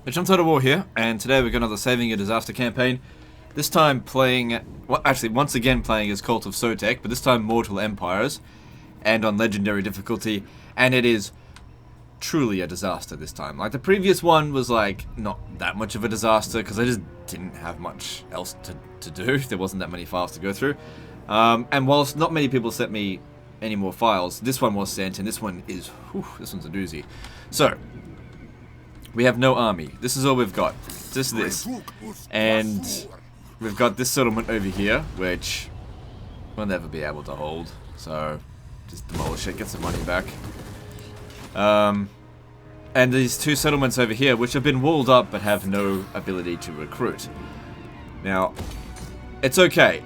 It's Total War here, and today we've got another Saving a Disaster campaign. This time playing, well, actually once again playing as Cult of Sotek, but this time Mortal Empires, and on Legendary difficulty, and it is truly a disaster this time. Like, the previous one was, like, not that much of a disaster, because I just didn't have much else to do. There wasn't that many files to go through. And whilst not many people sent me any more files, this one was sent, and this one is, whew, this one's a doozy. So, we have no army. This is all we've got. Just this. And we've got this settlement over here, which we'll never be able to hold. So, just demolish it, get some money back. And these two settlements over here, which have been walled up but have no ability to recruit. Now, it's okay.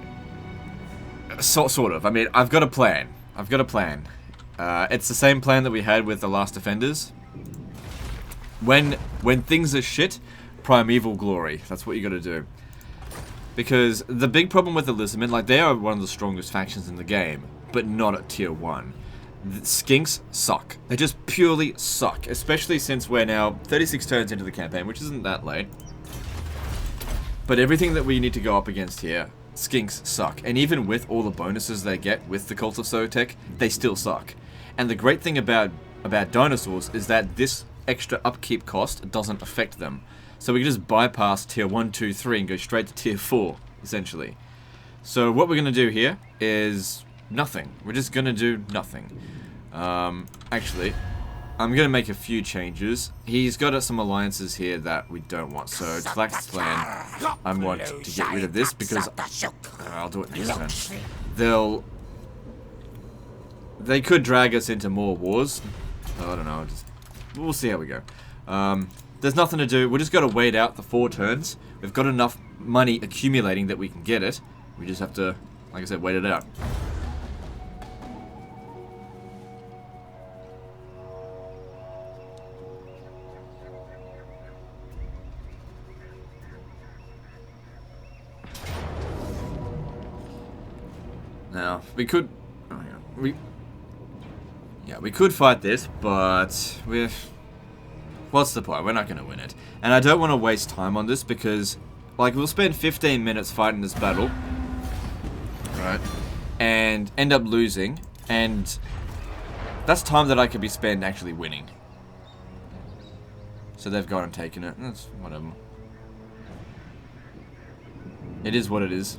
Sort of. I mean, I've got a plan. It's the same plan that we had with the last Defenders. When things are shit, primeval glory. That's what you gotta do. Because the big problem with the Lizardmen, like, they are one of the strongest factions in the game, but not at tier 1. The Skinks suck. They just purely suck. Especially since we're now 36 turns into the campaign, which isn't that late. But everything that we need to go up against here, Skinks suck. And even with all the bonuses they get with the Cult of Sotek, they still suck. And the great thing about dinosaurs is that this extra upkeep cost doesn't affect them. So we can just bypass tier 1, 2, 3 and go straight to tier 4, essentially. So what we're going to do here is nothing. We're just going to do nothing. Actually, I'm going to make a few changes. He's got some alliances here that we don't want. So Tlax's clan, I want to get rid of this because I'll do it next turn. They could drag us into more wars. I don't know, we'll see how we go. There's nothing to do. We just got to wait out the 4 turns. We've got enough money accumulating that we can get it. We just have to, like I said, wait it out. Now, we could... Oh, yeah. We could fight this, but what's the point? We're not going to win it. And I don't want to waste time on this because, like, we'll spend 15 minutes fighting this battle, right, and end up losing, and that's time that I could be spent actually winning. So they've gone and taken it. That's whatever. It is what it is.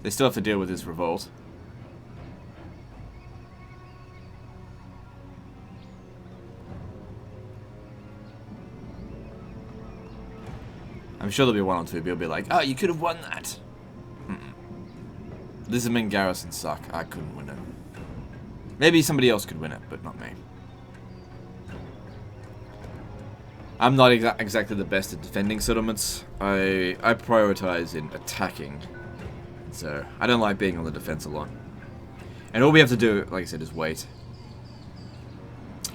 They still have to deal with this revolt. I'm sure there'll be one or two people be like, oh, you could have won that. Lizardmen garrison suck. I couldn't win it. Maybe somebody else could win it, but not me. I'm not exactly the best at defending settlements. I prioritize in attacking. So, I don't like being on the defense a lot. And all we have to do, like I said, is wait.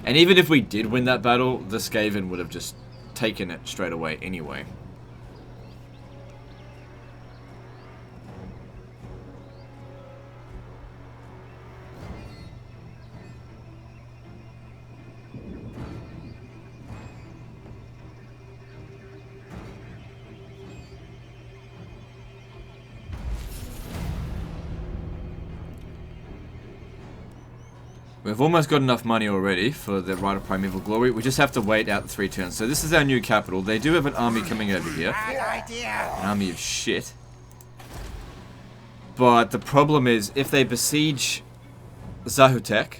And even if we did win that battle, the Skaven would have just taken it straight away anyway. We've almost got enough money already for the Rite of Primeval Glory. We just have to wait out the 3 turns. So this is our new capital. They do have an army coming over here. An army of shit. But the problem is, if they besiege Zahutek,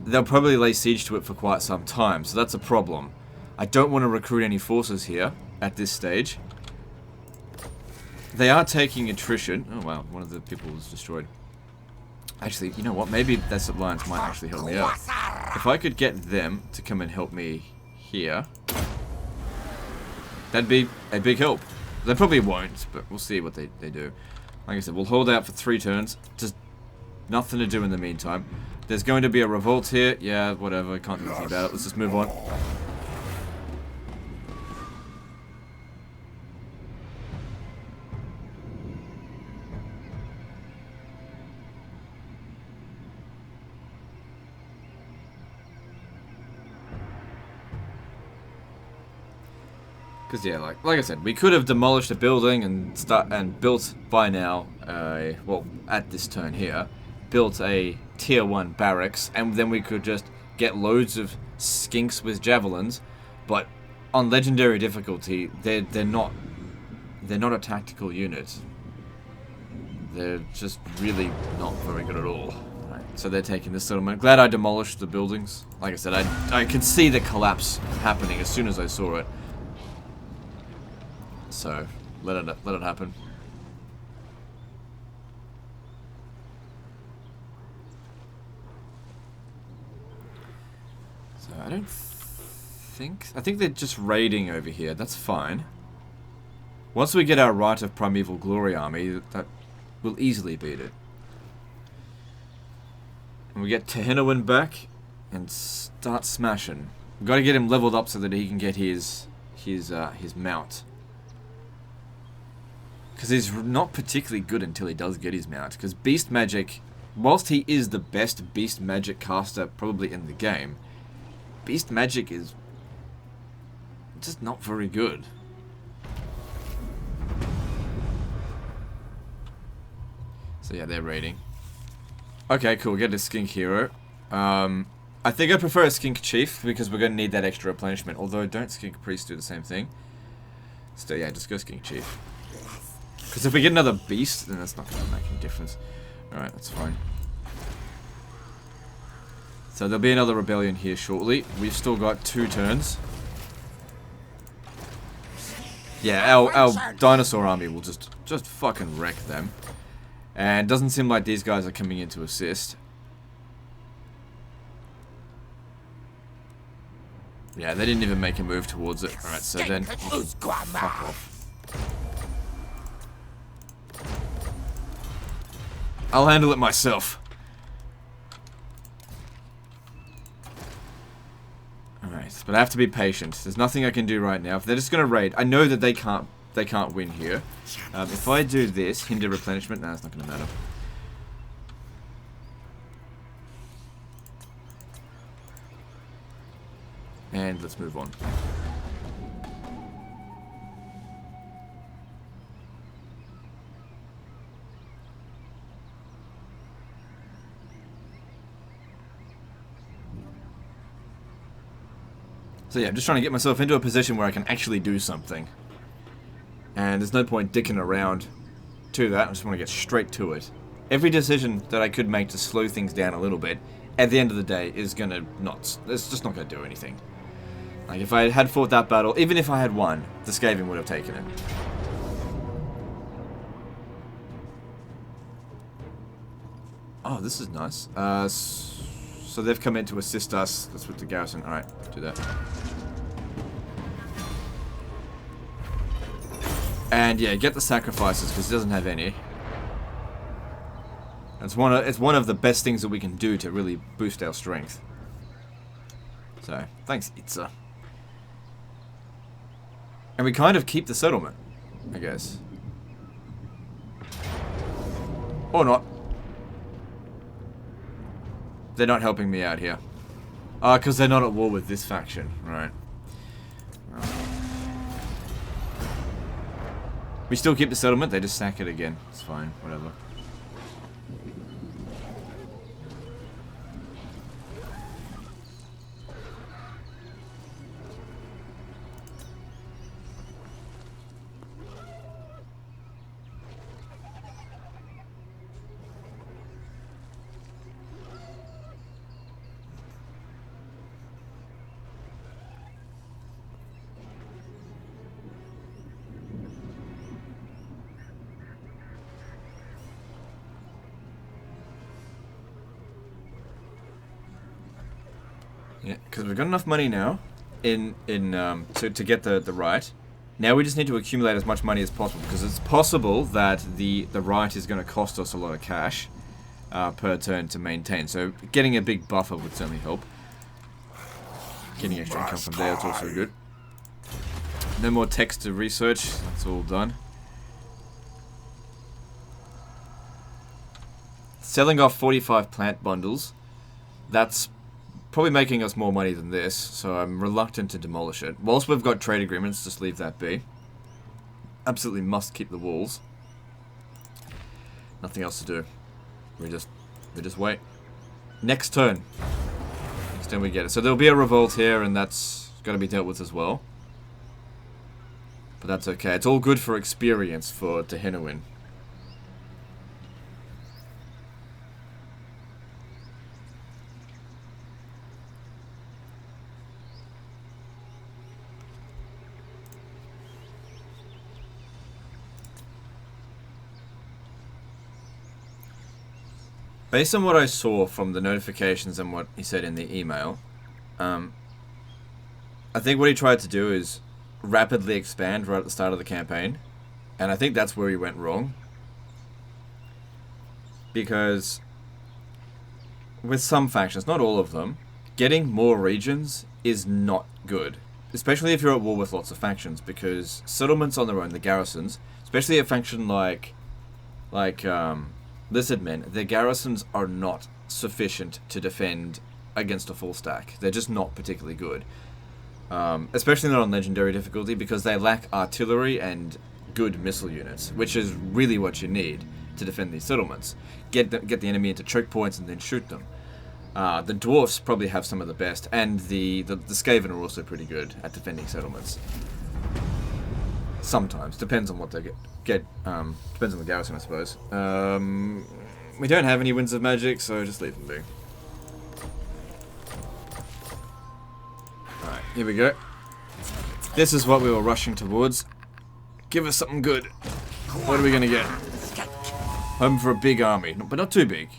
they'll probably lay siege to it for quite some time. So that's a problem. I don't want to recruit any forces here at this stage. They are taking attrition. Oh wow, one of the people was destroyed. Actually, you know what? Maybe this alliance might actually help me out. If I could get them to come and help me here, that'd be a big help. They probably won't, but we'll see what they do. Like I said, we'll hold out for 3 turns. Just nothing to do in the meantime. There's going to be a revolt here. Yeah, whatever. I can't do anything about it. Let's just move on. Because yeah, like I said, we could have demolished a building and built by now, well, at this turn here, built a tier 1 barracks, and then we could just get loads of skinks with javelins, but on legendary difficulty, they're not a tactical unit. They're just really not very good at all. Right, so they're taking this settlement. Glad I demolished the buildings. Like I said, I could see the collapse happening as soon as I saw it. So let it happen. So I think they're just raiding over here. That's fine. Once we get our Rite of Primeval Glory army, that will easily beat it. And we get Tehenowin back and start smashing. We've got to get him leveled up so that he can get his mount. Because he's not particularly good until he does get his mount. Because Beast Magic, whilst he is the best Beast Magic caster probably in the game, Beast Magic is just not very good. So yeah, they're raiding. Okay, cool. Get a Skink Hero. I think I prefer a Skink Chief because we're going to need that extra replenishment. Although, don't Skink Priest do the same thing? Still, yeah, just go Skink Chief. Because if we get another Beast, then that's not going to make any difference. Alright, that's fine. So there'll be another rebellion here shortly. We've still got 2 turns. Yeah, our dinosaur army will just fucking wreck them. And it doesn't seem like these guys are coming in to assist. Yeah, they didn't even make a move towards it. Alright, so then fuck off. I'll handle it myself. Alright, but I have to be patient. There's nothing I can do right now. If they're just gonna raid, I know that they can't win here. If I do this, hinder replenishment, nah, it's not gonna matter. And let's move on. So yeah, I'm just trying to get myself into a position where I can actually do something. And there's no point dicking around to that. I just want to get straight to it. Every decision that I could make to slow things down a little bit, at the end of the day, is gonna it's just not gonna do anything. Like, if I had fought that battle, even if I had won, the Skaven would have taken it. Oh, this is nice. So they've come in to assist us. That's with the garrison. Alright, do that. And yeah, get the sacrifices, because it doesn't have any. It's one of the best things that we can do to really boost our strength. So, thanks, Itza. And we kind of keep the settlement, I guess. Or not. They're not helping me out here. Because they're not at war with this faction. Right. We still keep the settlement, they just sack it again. It's fine, whatever. Yeah, because we've got enough money now to get the right. Now we just need to accumulate as much money as possible, because it's possible that the right is going to cost us a lot of cash per turn to maintain. So getting a big buffer would certainly help. Getting extra income from there is also good. No more text to research. That's all done. Selling off 45 plant bundles. That's probably making us more money than this, so I'm reluctant to demolish it. Whilst we've got trade agreements, just leave that be. Absolutely must keep the walls. Nothing else to do. We just wait. Next turn. Next turn we get it. So there'll be a revolt here, and that's going to be dealt with as well. But that's okay. It's all good for experience for Tehenowin. Based on what I saw from the notifications and what he said in the email, I think what he tried to do is rapidly expand right at the start of the campaign. And I think that's where he went wrong. Because with some factions, not all of them, getting more regions is not good. Especially if you're at war with lots of factions, because settlements on their own, the garrisons, especially a faction like Lizardmen, their garrisons are not sufficient to defend against a full stack. They're just not particularly good. Especially not on legendary difficulty, because they lack artillery and good missile units, which is really what you need to defend these settlements. Get the enemy into choke points and then shoot them. The dwarfs probably have some of the best, and the Skaven are also pretty good at defending settlements. Sometimes. Depends on what they get. Depends on the garrison, I suppose. We don't have any Winds of Magic, so just leave them be. Alright, here we go. This is what we were rushing towards. Give us something good. What are we going to get? Home for a big army, but not too big.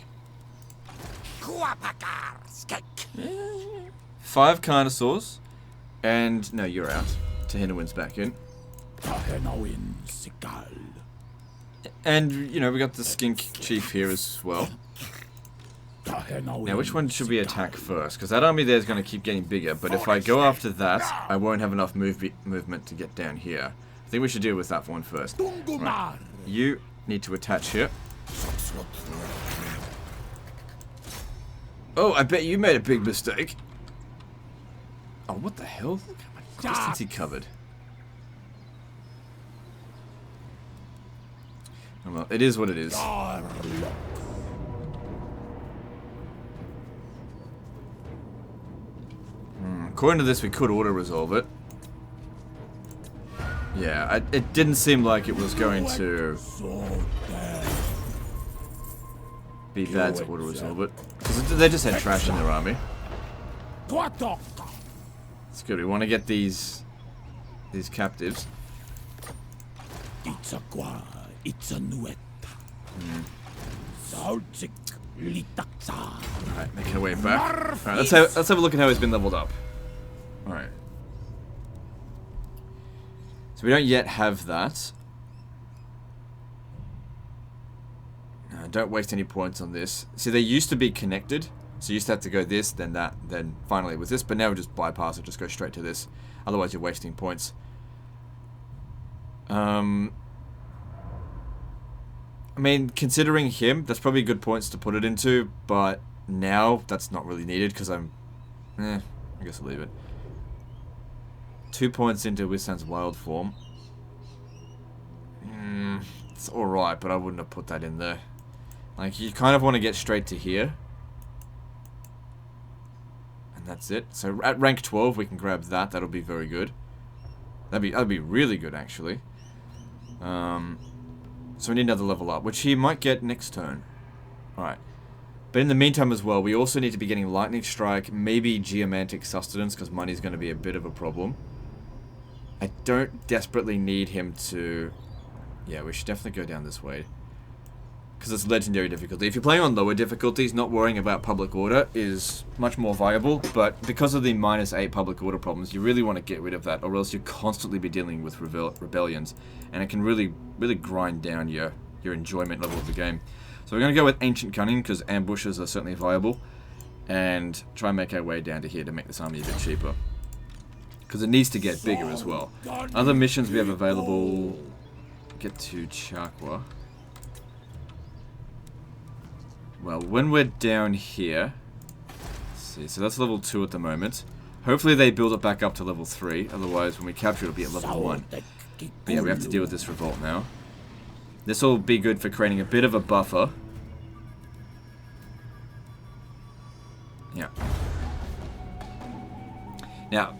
5 Carnosaurs. And, no, you're out. Tehenowin's back in. And, you know, we got the Skink Chief here as well. Now, which one should we attack first? Because that army there is going to keep getting bigger, but if I go after that, I won't have enough movement to get down here. I think we should deal with that one first. Right. You need to attach here. Oh, I bet you made a big mistake. Oh, what the hell? Look how much distance he covered. Oh, well, it is what it is. According to this, we could auto-resolve it. Yeah, it didn't seem like it was going to be bad to auto-resolve it. Because they just had trash in their army. It's good, we want to get these captives. Alright, making our way back. Alright, let's have a look at how he's been leveled up. Alright. So we don't yet have that. Don't waste any points on this. See, they used to be connected. So you used to have to go this, then that, then finally with this. But now we just bypass it, just go straight to this. Otherwise you're wasting points. I mean, considering him, that's probably good points to put it into. But now, that's not really needed because I guess I'll leave it. 2 points into Withstand's wild form. It's alright, but I wouldn't have put that in there. Like, you kind of want to get straight to here. And that's it. So at rank 12, we can grab that. That'll be very good. That'd be really good, actually. So we need another level up, which he might get next turn. Alright. But in the meantime as well, we also need to be getting Lightning Strike, maybe Geomantic Sustenance, because money's going to be a bit of a problem. I don't desperately need him to... Yeah, we should definitely go down this way. Because it's legendary difficulty. If you're playing on lower difficulties, not worrying about public order is much more viable. But because of the -8 public order problems, you really want to get rid of that, or else you'll constantly be dealing with rebellions. And it can really grind down your enjoyment level of the game. So we're going to go with Ancient Cunning, because ambushes are certainly viable. And try and make our way down to here to make this army a bit cheaper. Because it needs to get bigger as well. Other missions we have available... Get to Chakwa. Well, when we're down here... Let's See, so that's level 2 at the moment. Hopefully they build it back up to level 3, otherwise when we capture it, it'll be at level 1. But yeah, we have to deal with this revolt now. This will be good for creating a bit of a buffer. Yeah. Now,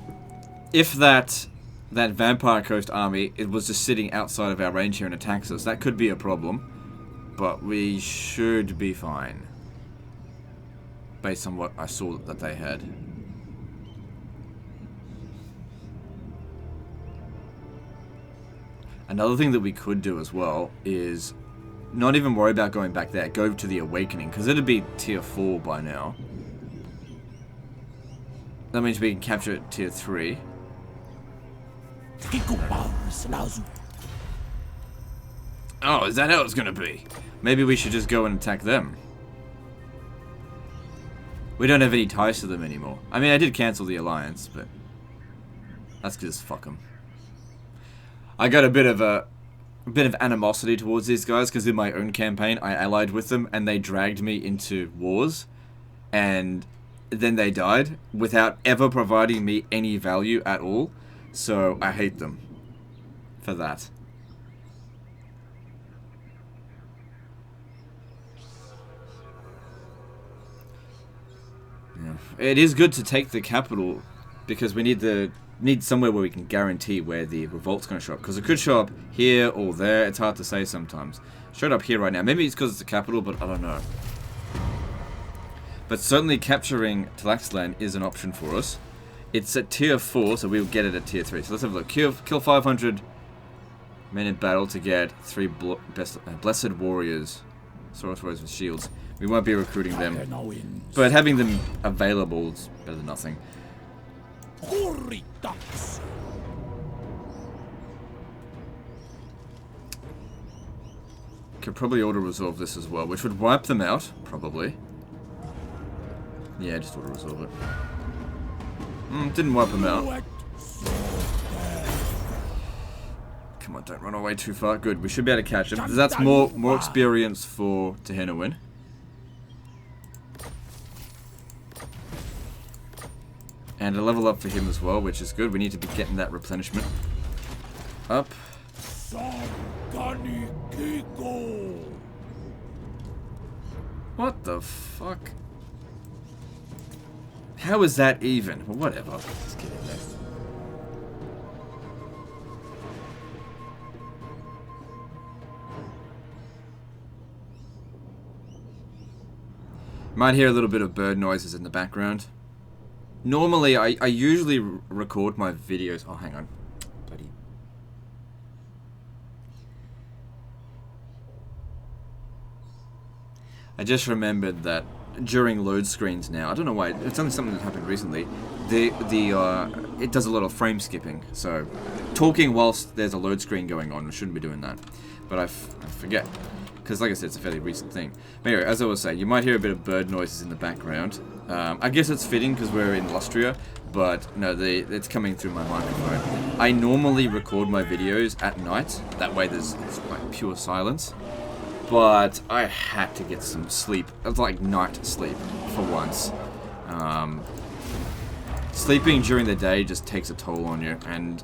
if that Vampire Coast army, it was just sitting outside of our range here and attacks us, that could be a problem. But we should be fine. Based on what I saw that they had. Another thing that we could do as well is not even worry about going back there. Go to the Awakening, because it'd be tier 4 by now. That means we can capture it tier 3. Oh, is that how it's gonna be? Maybe we should just go and attack them. We don't have any ties to them anymore. I mean, I did cancel the alliance, but that's because fuck them. I got a bit of animosity towards these guys because in my own campaign I allied with them and they dragged me into wars, and then they died without ever providing me any value at all. So I hate them for that. Yeah. It is good to take the capital because we need somewhere where we can guarantee where the revolt's going to show up. Because it could show up here or there. It's hard to say sometimes. Showed up here right now. Maybe it's because it's the capital, but I don't know. But certainly capturing Tlaxcalan is an option for us. It's at tier 4, so we'll get it at tier 3. So let's have a look. Kill 500 men in battle to get 3 blessed warriors. Source warriors with shields. We won't be recruiting them. But having them available is better than nothing. Could probably auto-resolve this as well, which would wipe them out, probably. Yeah, just auto-resolve it. Didn't wipe them out. Come on, don't run away too far. Good, we should be able to catch him. That's more experience for Tehenowin. And a level up for him as well, which is good. We need to be getting that replenishment up. What the fuck? How is that even? Well, whatever. Let's get in there. Might hear a little bit of bird noises in the background. Normally, I usually record my videos. Oh, hang on. Bloody. I just remembered that during load screens now, I don't know why, it's only something that happened recently, it does a lot of frame skipping. So, talking whilst there's a load screen going on, we shouldn't be doing that. But I forget. Because, like I said, it's a fairly recent thing. But anyway, as I was saying, you might hear a bit of bird noises in the background. I guess it's fitting because we're in Lustria, but no, it's coming through my microphone. I normally record my videos at night. That way it's like pure silence. But I had to get some sleep. It's like night sleep for once. Sleeping during the day just takes a toll on you, and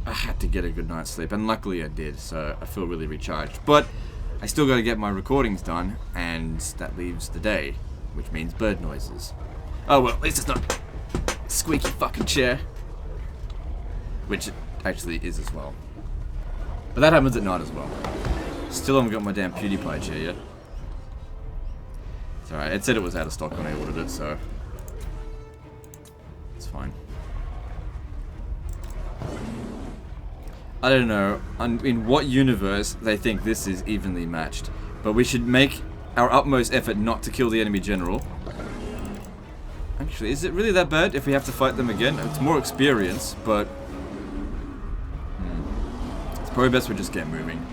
I had to get a good night's sleep, and luckily I did, so I feel really recharged. But I still got to get my recordings done, and that leaves the day, which means bird noises. Oh well, at least it's not squeaky fucking chair, which it actually is as well. But that happens at night as well. Still haven't got my damn PewDiePie chair yet. It's alright, it said it was out of stock when I ordered it, so it's fine. I don't know in what universe they think this is evenly matched, but we should make our utmost effort not to kill the enemy general. Actually, is it really that bad if we have to fight them again? It's more experience, but it's probably best we just get moving.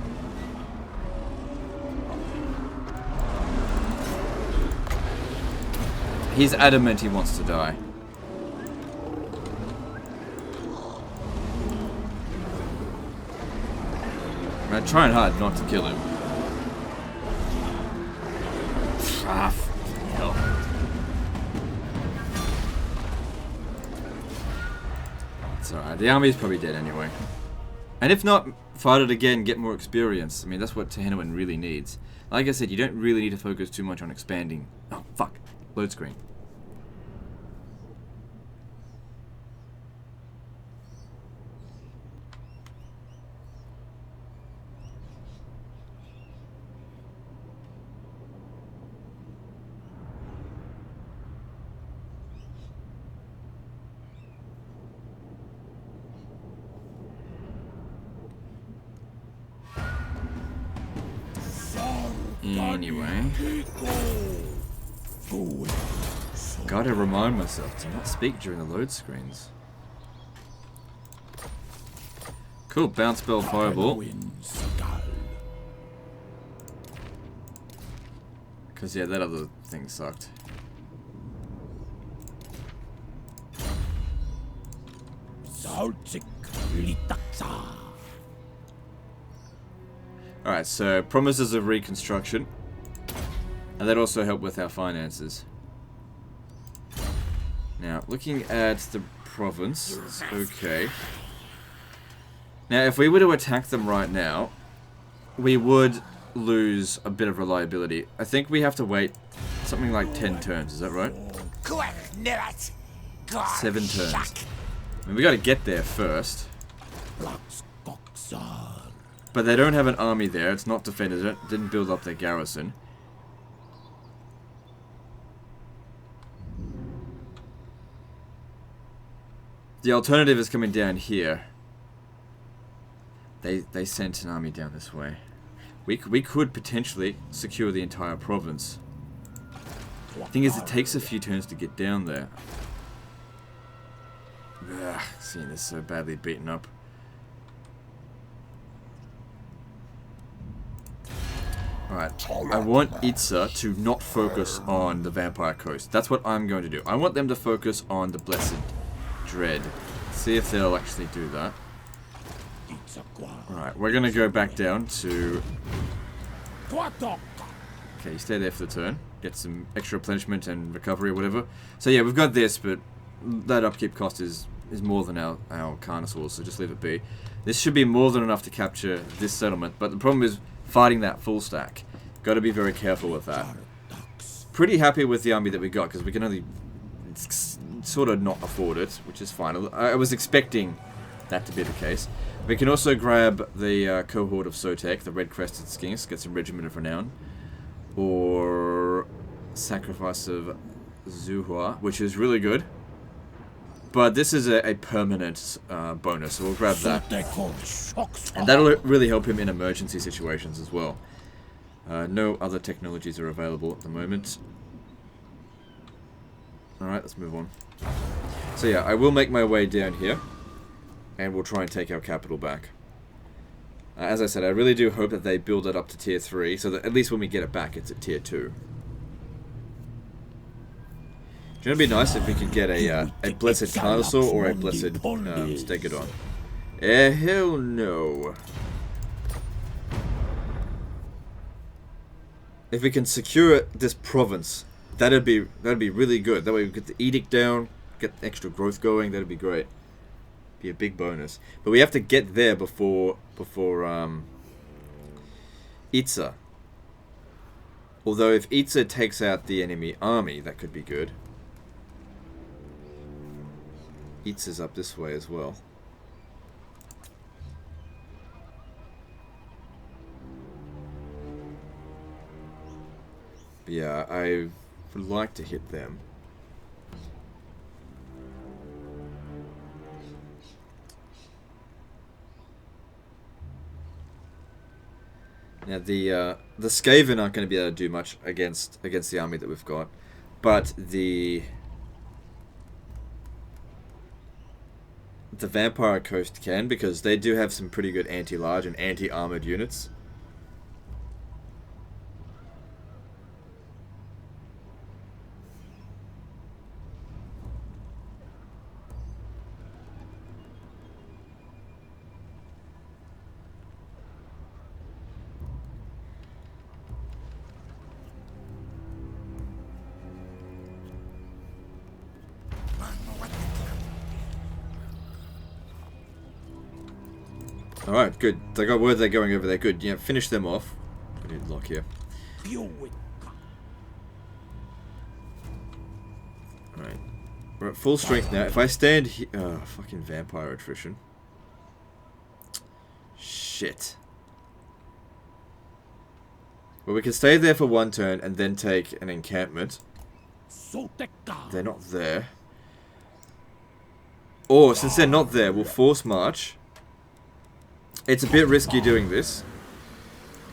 He's adamant he wants to die. I'm trying hard not to kill him. Ah, hell. It's alright. The army's probably dead anyway. And if not, fight it again, get more experience. I mean, that's what Tehenuan really needs. Like I said, you don't really need to focus too much on expanding. Oh, fuck. Load screen. Anyway. Gotta remind myself to not speak during the load screens. Cool, bounce spell fireball. Because, yeah, that other thing sucked. Alright, so promises of reconstruction. And that also helped with our finances. Now, looking at the province, it's okay. Now, if we were to attack them right now, we would lose a bit of reliability. I think we have to wait something like 10 turns, is that right? 7 turns. I mean, we gotta get there first. But they don't have an army there, it's not defended, it didn't build up their garrison. The alternative is coming down here. They sent an army down this way. We could potentially secure the entire province. Thing is, it takes a few turns to get down there. Ugh, seeing this so badly beaten up. Alright, I want Itza to not focus on the Vampire Coast. That's what I'm going to do. I want them to focus on the Blessed Dread. See if they'll actually do that. Alright, we're going to go back down to... Okay, you stay there for the turn. Get some extra replenishment and recovery or whatever. So yeah, we've got this, but that upkeep cost is more than our Carnosaurs, so just leave it be. This should be more than enough to capture this settlement, but the problem is fighting that full stack. Got to be very careful with that. Pretty happy with the army that we got, because we can only sort of not afford it, which is fine. I was expecting that to be the case. We can also grab the cohort of Sotek, the red-crested skinks, get some Regiment of Renown, or Sacrifice of Zuhua, which is really good. But this is a permanent bonus, so we'll grab that. And that'll really help him in emergency situations as well. No other technologies are available at the moment. Alright, let's move on. So yeah, I will make my way down here. And we'll try and take our capital back. As I said, I really do hope that they build it up to tier 3, so that at least when we get it back, it's at tier 2. Do you know it'd be nice if we could get a Blessed Carnosaur or a Blessed Stegodon? Hell no. If we can secure this province, that'd be really good. That way we get the edict down, get the extra growth going. That'd be great. Be a big bonus. But we have to get there before Itza. Although if Itza takes out the enemy army, that could be good. Itza's up this way as well. But yeah, I would like to hit them. Now the Skaven aren't going to be able to do much against the army that we've got, but the Vampire Coast can, because they do have some pretty good anti-large and anti-armored units. Alright, good. They got word they're going over there. Good. Yeah, finish them off. We need lock here. Alright. We're at full strength now. If I stand here... Oh, fucking vampire attrition. Shit. Well, we can stay there for one turn and then take an encampment. Sotek. They're not there. Or, since they're not there, we'll force march. It's a bit risky doing this.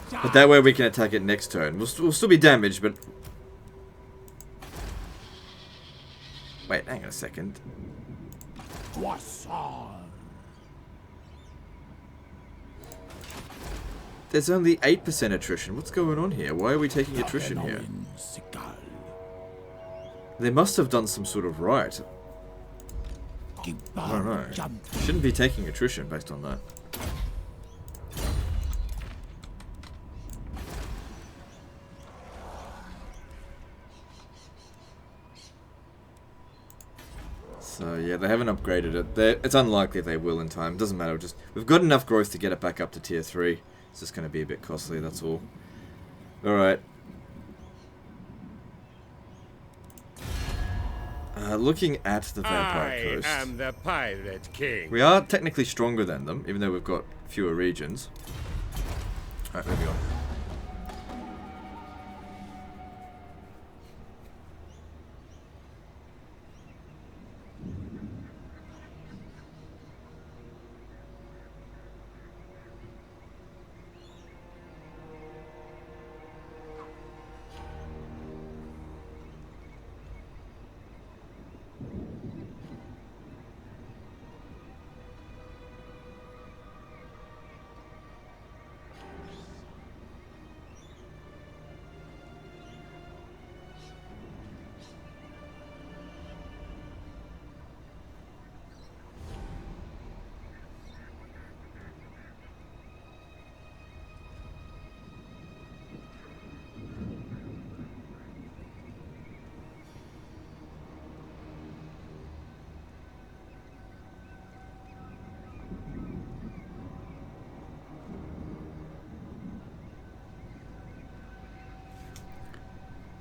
But that way we can attack it next turn. We'll still be damaged, but... Wait, hang on a second. There's only 8% attrition. What's going on here? Why are we taking attrition here? They must have done some sort of right. I don't know. Shouldn't be taking attrition based on that. So yeah, they haven't upgraded it. It's unlikely they will in time. Doesn't matter. We've got enough growth to get it back up to tier 3. It's just going to be a bit costly. That's all. All right. Looking at the Vampire Coast. I am the Pirate King. We are technically stronger than them, even though we've got fewer regions. All right, moving on.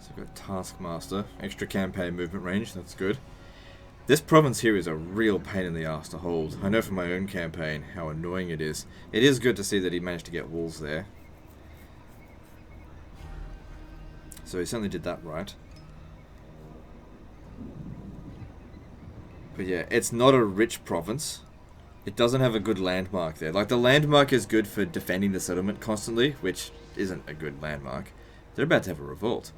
So we've got Taskmaster, extra campaign movement range, that's good. This province here is a real pain in the ass to hold. I know from my own campaign how annoying it is. It is good to see that he managed to get walls there. So he certainly did that right. But yeah, it's not a rich province. It doesn't have a good landmark there. Like, the landmark is good for defending the settlement constantly, which isn't a good landmark. They're about to have a revolt.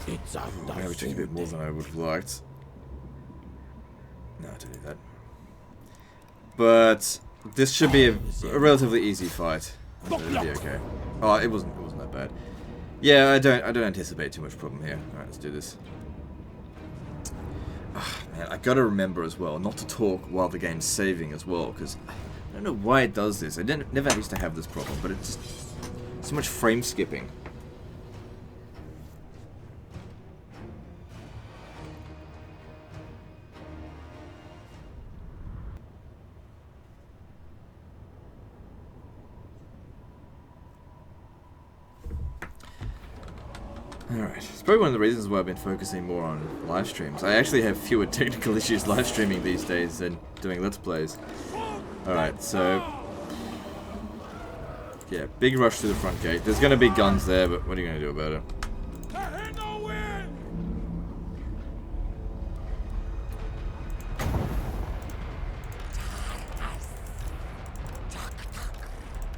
Maybe we took a bit more than I would have liked. No, I don't do that. But this should be a relatively easy fight. It'll be okay. Oh, it wasn't that bad. Yeah, I don't anticipate too much problem here. All right, let's do this. Oh, man, I gotta remember as well not to talk while the game's saving as well, because I don't know why it does this. I never used to have this problem, but it's just so much frame skipping. Alright, it's probably one of the reasons why I've been focusing more on live streams. I actually have fewer technical issues live streaming these days than doing Let's Plays. Alright, so... yeah, big rush through the front gate. There's going to be guns there, but what are you going to do about it?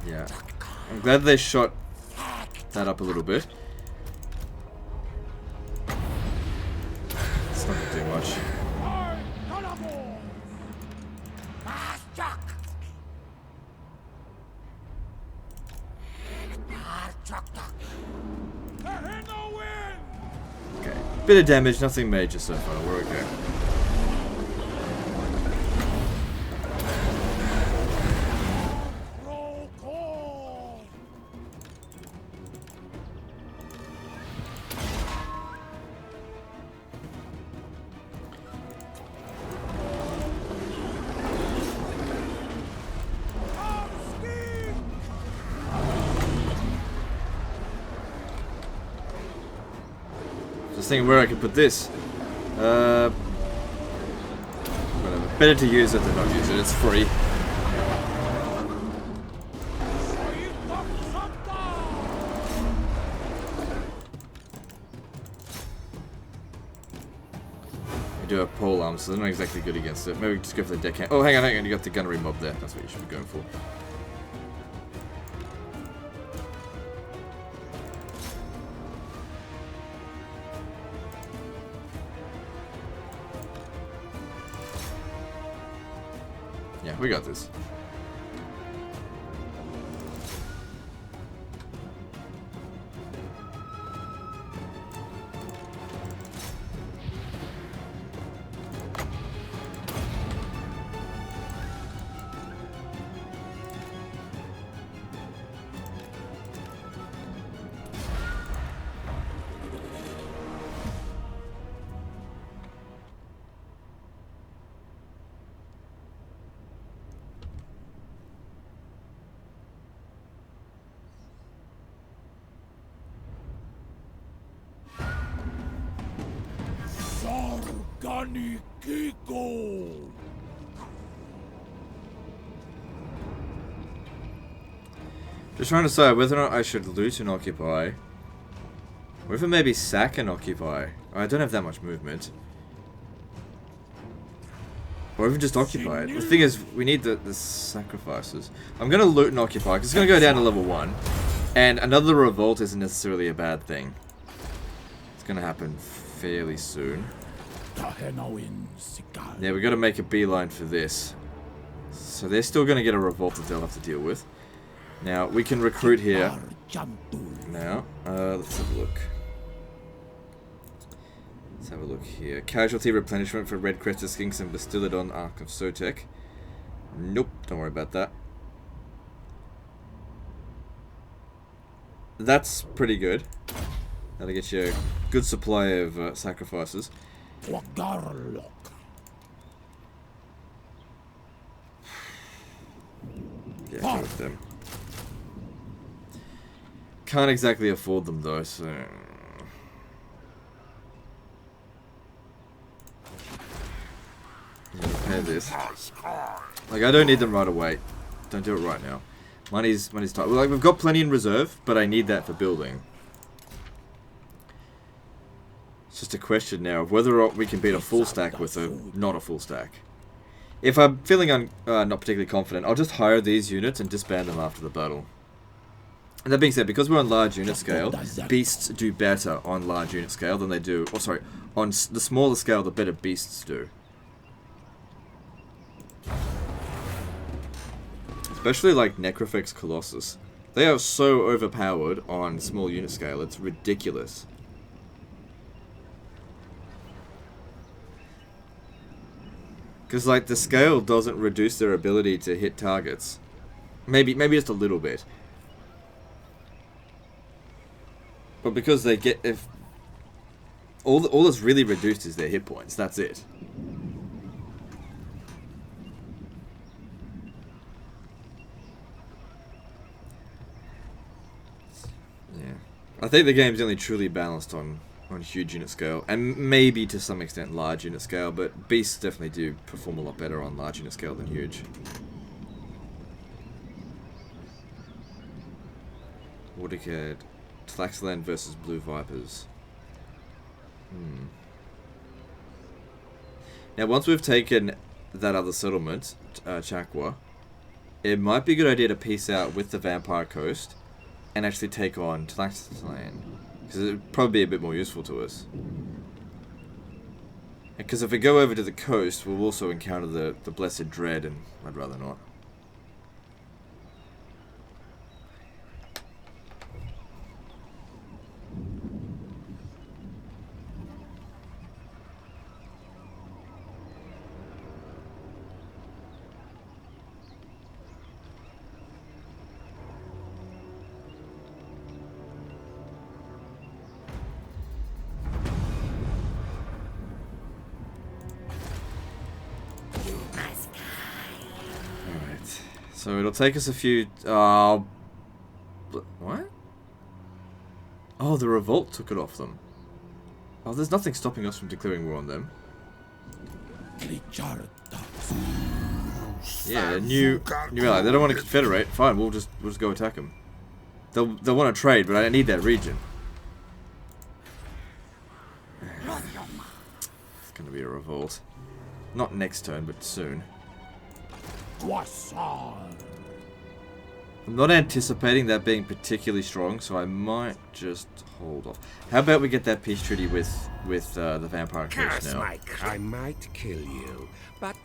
Yeah, I'm glad they shot that up a little bit. It's not going to do much. Okay, bit of damage, nothing major so far, we're okay. was thinking where I could put this. Whatever. Better to use it than not use it. It's free. We do have pole arms, so they're not exactly good against it. Maybe we just go for the deckhand. Oh, hang on. You got the gunnery mob there. That's what you should be going for. Yeah, we got this. Just trying to decide whether or not I should loot and occupy. Or if it maybe sack and occupy. I don't have that much movement. Or even just occupy it. The thing is, we need the sacrifices. I'm going to loot and occupy, because it's going to go down to level 1. And another revolt isn't necessarily a bad thing. It's going to happen fairly soon. Yeah, we've got to make a beeline for this. So they're still going to get a revolt that they'll have to deal with. Now, we can recruit here. Now, let's have a look. Let's have a look here. Casualty replenishment for Red Crested Skinks and Bastillodon Ark of Sotek. Nope, don't worry about that. That's pretty good. That'll get you a good supply of sacrifices. Yeah, go with them. Can't exactly afford them though, so... Yeah, pay this. Like, I don't need them right away. Don't do it right now. Money's tight. Well, like, we've got plenty in reserve, but I need that for building. It's just a question now of whether or not we can beat a full stack with a not a full stack. If I'm feeling not particularly confident, I'll just hire these units and disband them after the battle. And that being said, because we're on large unit scale, beasts do better on large unit scale than they do... Oh, sorry. On the smaller scale, the better beasts do. Especially like Necrofex Colossus. They are so overpowered on small unit scale, it's ridiculous. Because like the scale doesn't reduce their ability to hit targets. Maybe just a little bit. But because they get... if all that's really reduced is their hit points, that's it. Yeah. I think the game's only truly balanced on huge unit scale, and maybe to some extent large unit scale, but beasts definitely do perform a lot better on large unit scale than huge. Watercat, Tlaxland versus Blue Vipers. Now once we've taken that other settlement, Chakwa, it might be a good idea to peace out with the Vampire Coast and actually take on Tlaxland. Because it would probably be a bit more useful to us. Because if we go over to the coast, we'll also encounter the Blessed Dread, and I'd rather not. So it'll take us a few... what? Oh, the revolt took it off them. Oh, there's nothing stopping us from declaring war on them. Yeah, new ally. They don't want to confederate. Fine, we'll just go attack them. They'll want to trade, but I need that region. It's gonna be a revolt. Not next turn, but soon. I'm not anticipating that being particularly strong, so I might just hold off. How about we get that peace treaty with the vampire curse now? I might kill you, but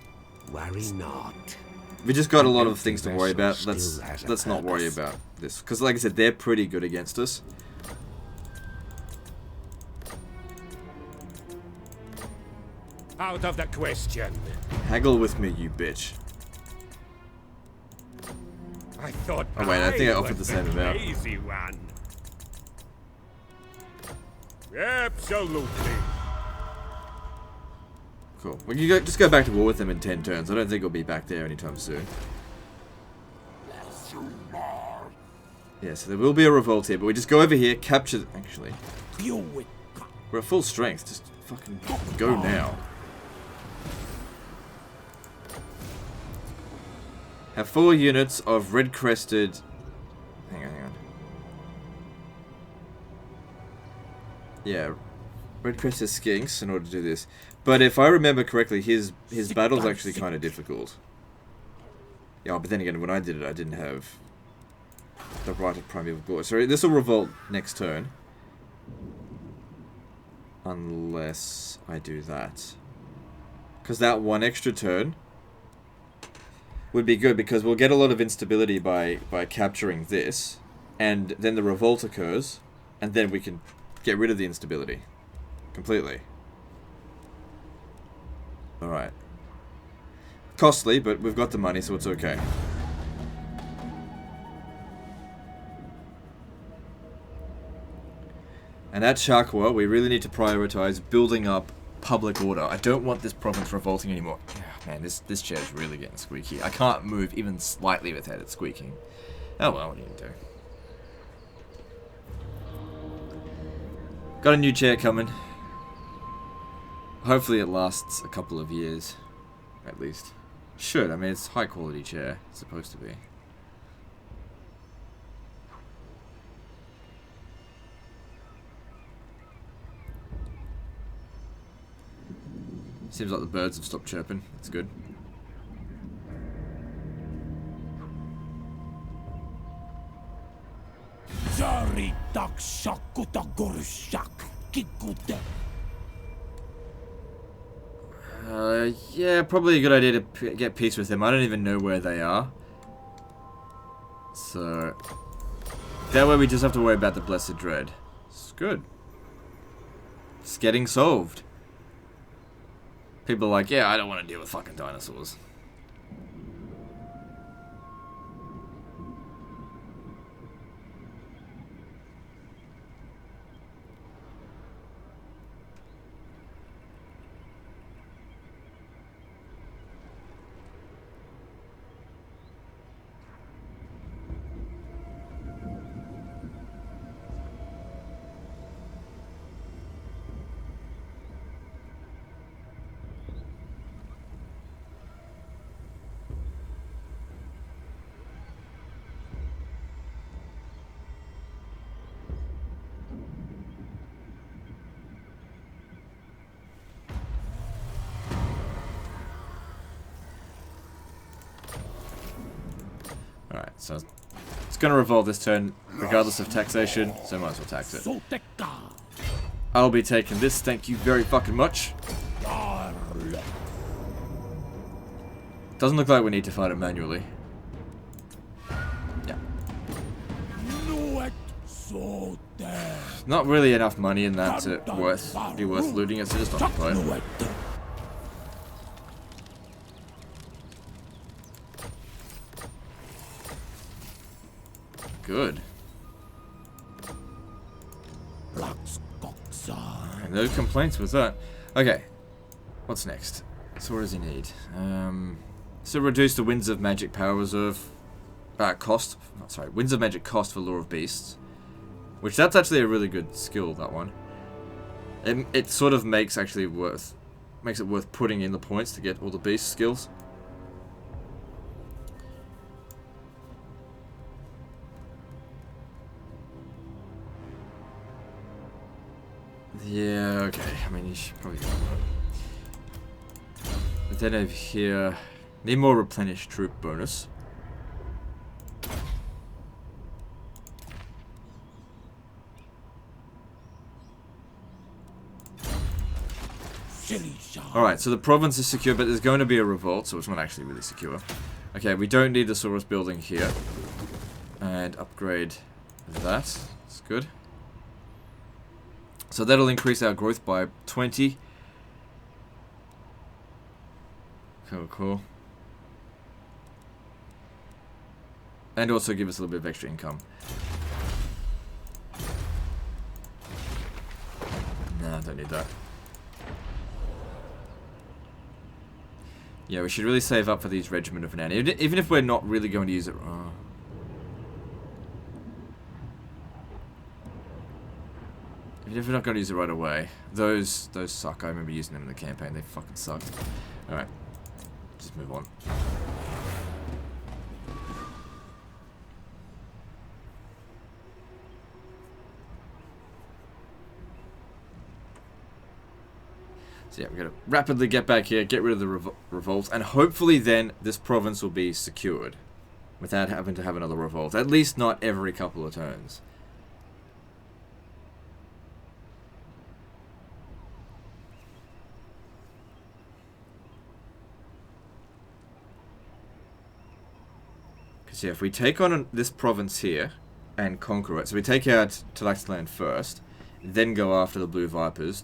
worry not. We just got a lot of things to worry about. Let's not worry about this, because like I said, they're pretty good against us. Out of the question. Haggle with me, you bitch. I thought. Oh wait, I think I offered the same amount. Easy one. Absolutely. Cool. We can just go back to war with them in 10 turns. I don't think we'll be back there anytime soon. Yeah, so there will be a revolt here, but we just go over here, capture... Actually, we're at full strength. Just fucking go now. Have 4 units of red-crested... Hang on. Yeah, red-crested skinks in order to do this. But if I remember correctly, his battle's actually kind of difficult. Yeah, but then again, when I did it, I didn't have the right of primeval glory. So this will revolt next turn. Unless I do that. Because that one extra turn would be good, because we'll get a lot of instability by capturing this, and then the revolt occurs, and then we can get rid of the instability completely. Alright. Costly, but we've got the money, so it's okay. And at Shakwa, we really need to prioritize building up public order. I don't want this province revolting anymore. Man, this chair's really getting squeaky. I can't move even slightly without it squeaking. Oh well, what are you gonna do? Got a new chair coming. Hopefully it lasts a couple of years, at least. Should. I mean, it's a high quality chair. It's supposed to be. Seems like the birds have stopped chirping. That's good. Yeah, probably a good idea to get peace with them. I don't even know where they are. So, that way we just have to worry about the Blessed Dread. It's good. It's getting solved. People are like, yeah, I don't want to deal with fucking dinosaurs. Alright, so it's going to revolve this turn, regardless of taxation, so might as well tax it. I'll be taking this, thank you very fucking much. Doesn't look like we need to fight it manually. Yeah. Not really enough money in that to be worth looting it, so just occupy it. Good. And no complaints with that. Okay. What's next? So what does he need? So reduce the Winds of Magic power reserve cost. Oh, sorry, Winds of Magic cost for Lure of Beasts. Which that's actually a really good skill, that one. It sort of makes it worth putting in the points to get all the beast skills. Yeah, okay. I mean, you should probably go. But then over here, need more replenish troop bonus. Alright, so the province is secure, but there's going to be a revolt, so it's not actually really secure. Okay, we don't need the Saurus building here. And upgrade that. That's good. So that'll increase our growth by 20. Cool, cool. And also give us a little bit of extra income. No, I don't need that. Yeah, we should really save up for these Regiment of Renown. Even if we're not really going to use it. Even if we're not going to use it right away. Those suck. I remember using them in the campaign. They fucking sucked. Alright. Just move on. So yeah, we're going to rapidly get back here, get rid of the revolt, and hopefully then this province will be secured without having to have another revolt. At least not every couple of turns. Because yeah, if we take on this province here and conquer it, so we take out Talaxland first, then go after the Blue Vipers.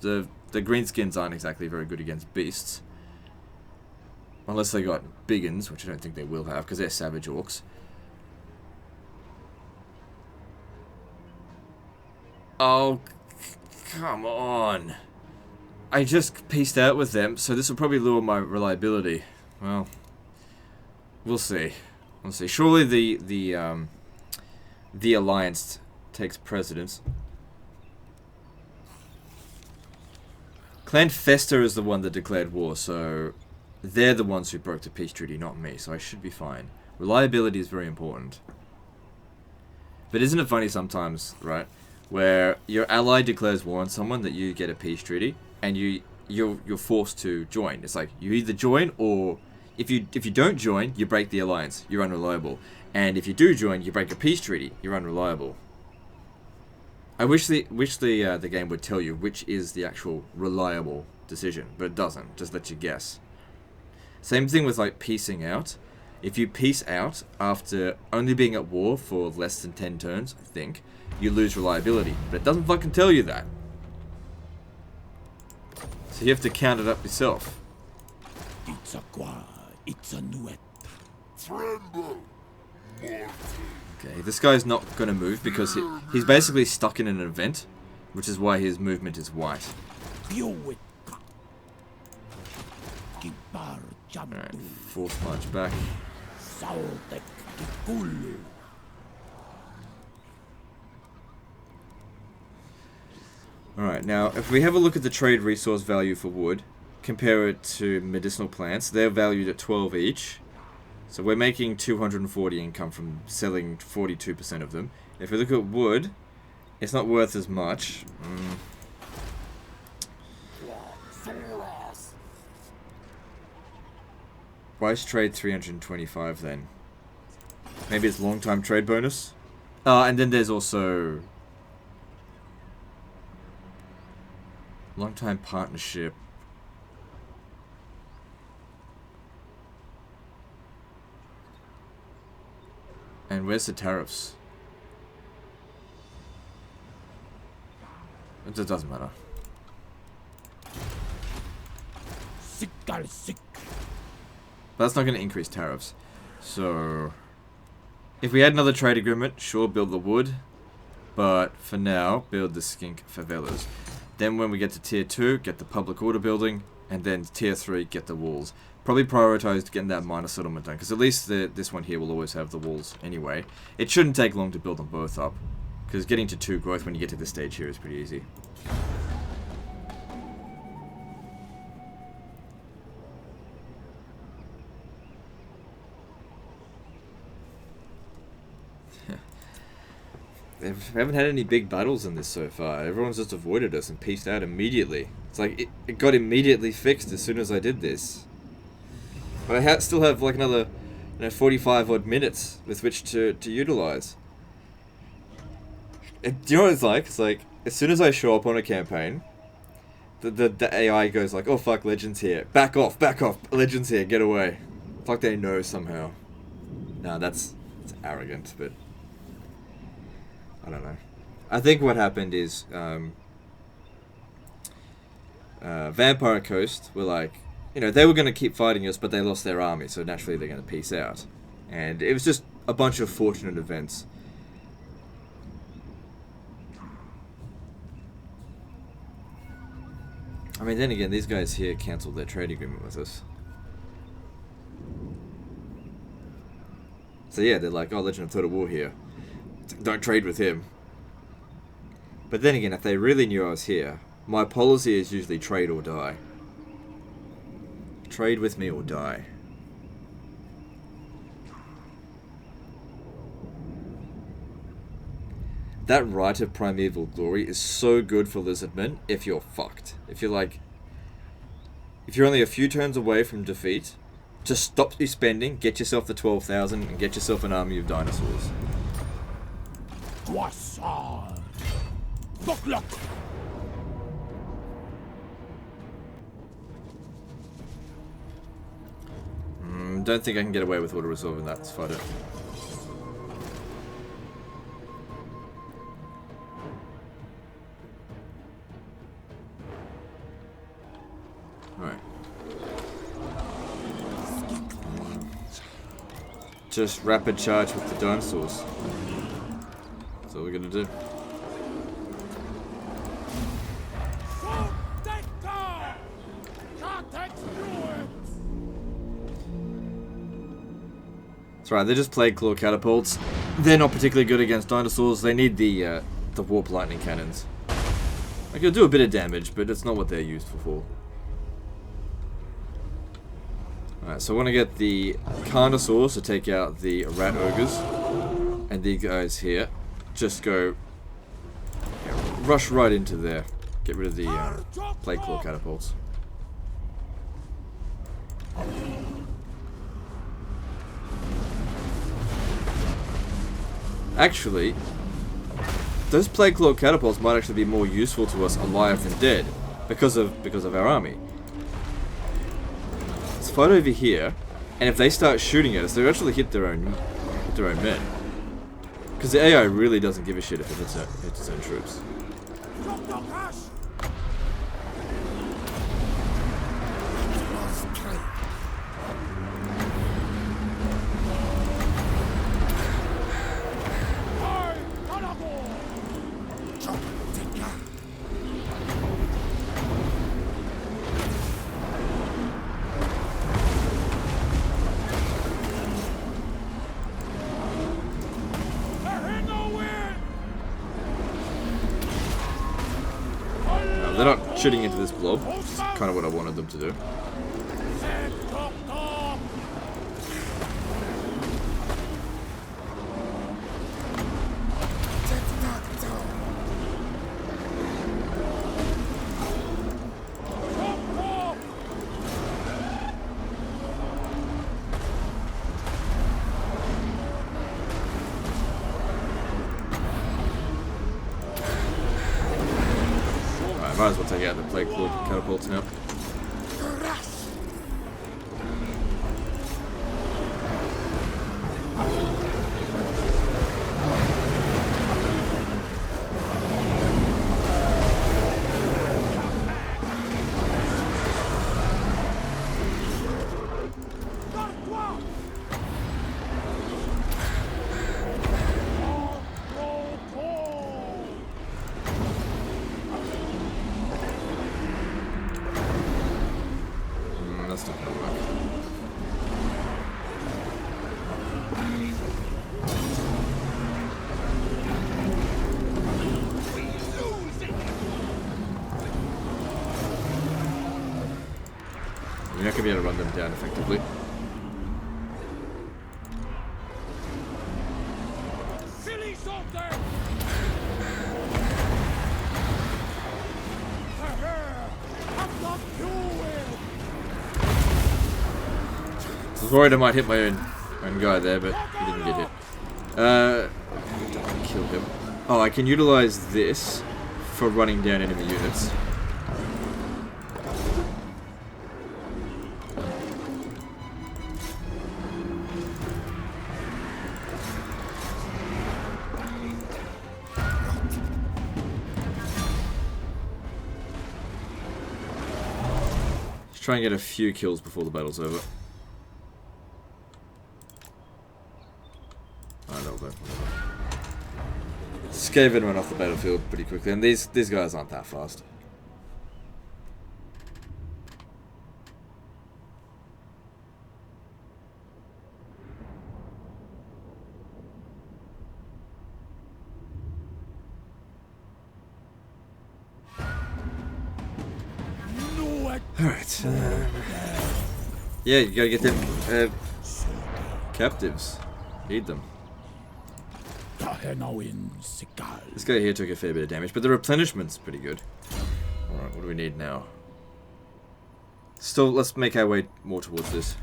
The greenskins aren't exactly very good against beasts. Unless they got biggins, which I don't think they will have, because they're savage orcs. Oh, come on. I just pieced out with them, so this will probably lower my reliability. Well, we'll see. We'll see. Surely the alliance takes precedence. Clan Fester is the one that declared war, so they're the ones who broke the peace treaty, not me, so I should be fine. Reliability is very important. But isn't it funny sometimes, right, where your ally declares war on someone that you get a peace treaty, and you're forced to join. It's like, you either join, or if you don't join, you break the alliance, you're unreliable. And if you do join, you break a peace treaty, you're unreliable. I wish the game would tell you which is the actual reliable decision, but it doesn't. Just let you guess. Same thing with like peacing out. If you peace out after only being at war for less than 10 turns, I think, you lose reliability. But it doesn't fucking tell you that. So you have to count it up yourself. It's a qua, it's a nuet. Tremble, mortal. Okay, this guy's not going to move because he's basically stuck in an event, which is why his movement is white. Alright, force march back. Sotek. Alright, now if we have a look at the trade resource value for wood, compare it to medicinal plants, they're valued at 12 each. So we're making 240 income from selling 42% of them. If we look at wood, it's not worth as much. Why is trade 325 then? Maybe it's long time trade bonus? And then there's also long time partnership. And where's the tariffs? It doesn't matter. But that's not going to increase tariffs. So, if we had another trade agreement, sure, build the wood. But for now, build the skink favelas. Then when we get to tier 2, get the public order building. And then tier 3, get the walls. Probably prioritize getting that minor settlement done, because at least this one here will always have the walls anyway. It shouldn't take long to build them both up, because getting to 2 growth when you get to this stage here is pretty easy. we haven't had any big battles in this so far. Everyone's just avoided us and peaced out immediately. It's like it got immediately fixed as soon as I did this. But I still have like another, 45 odd minutes with which to utilize. Do you know what it's like? It's like as soon as I show up on a campaign, the AI goes like, "Oh fuck, Legends here! Back off! Legends here! Get away!" It's like they know somehow. No, that's arrogant, but I don't know. I think what happened is Vampire Coast were like, they were going to keep fighting us, but they lost their army, so naturally they're going to peace out. And it was just a bunch of fortunate events. I mean, then again, these guys here cancelled their trade agreement with us. So yeah, they're like, "Oh, Legend of Total War here. Don't trade with him." But then again, if they really knew I was here, my policy is usually trade or die. Trade with me or die. That Rite of Primeval Glory is so good for Lizardmen if you're fucked. If you're only a few turns away from defeat, just stop your spending, get yourself the 12,000 and get yourself an army of dinosaurs. Don't think I can get away with auto-resolving that. Let's fight it. Alright. Just rapid charge with the dinosaurs. That's all we're gonna do. That's right, they're just Plague Claw catapults. They're not particularly good against dinosaurs. They need the warp lightning cannons. Like, it'll do a bit of damage, but it's not what they're used for. Alright, so I want to get the Carnosaurs to take out the Rat Ogres. And these guys here just go... rush right into there. Get rid of the Plague Claw catapults. Actually, those Plague Claw catapults might actually be more useful to us alive than dead, because of our army. Let's fight over here, and if they start shooting at us, they'll actually hit their own men. Because the AI really doesn't give a shit if it hits its own troops. They're not shooting into this blob, which is kind of what I wanted them to do. Might as well take out the Plague Claw catapults now. You're not going to be able to run them down effectively. Silly Sotek! I was worried I might hit my own guy there, but he didn't get hit. Kill him. Oh, I can utilize this for running down enemy units. Just try and get a few kills before the battle's over. Skaven run off the battlefield pretty quickly, and these guys aren't that fast. Alright. Yeah, you gotta get them captives. Need them. This guy here took a fair bit of damage, but the replenishment's pretty good. Alright, what do we need now? Still, let's make our way more towards this.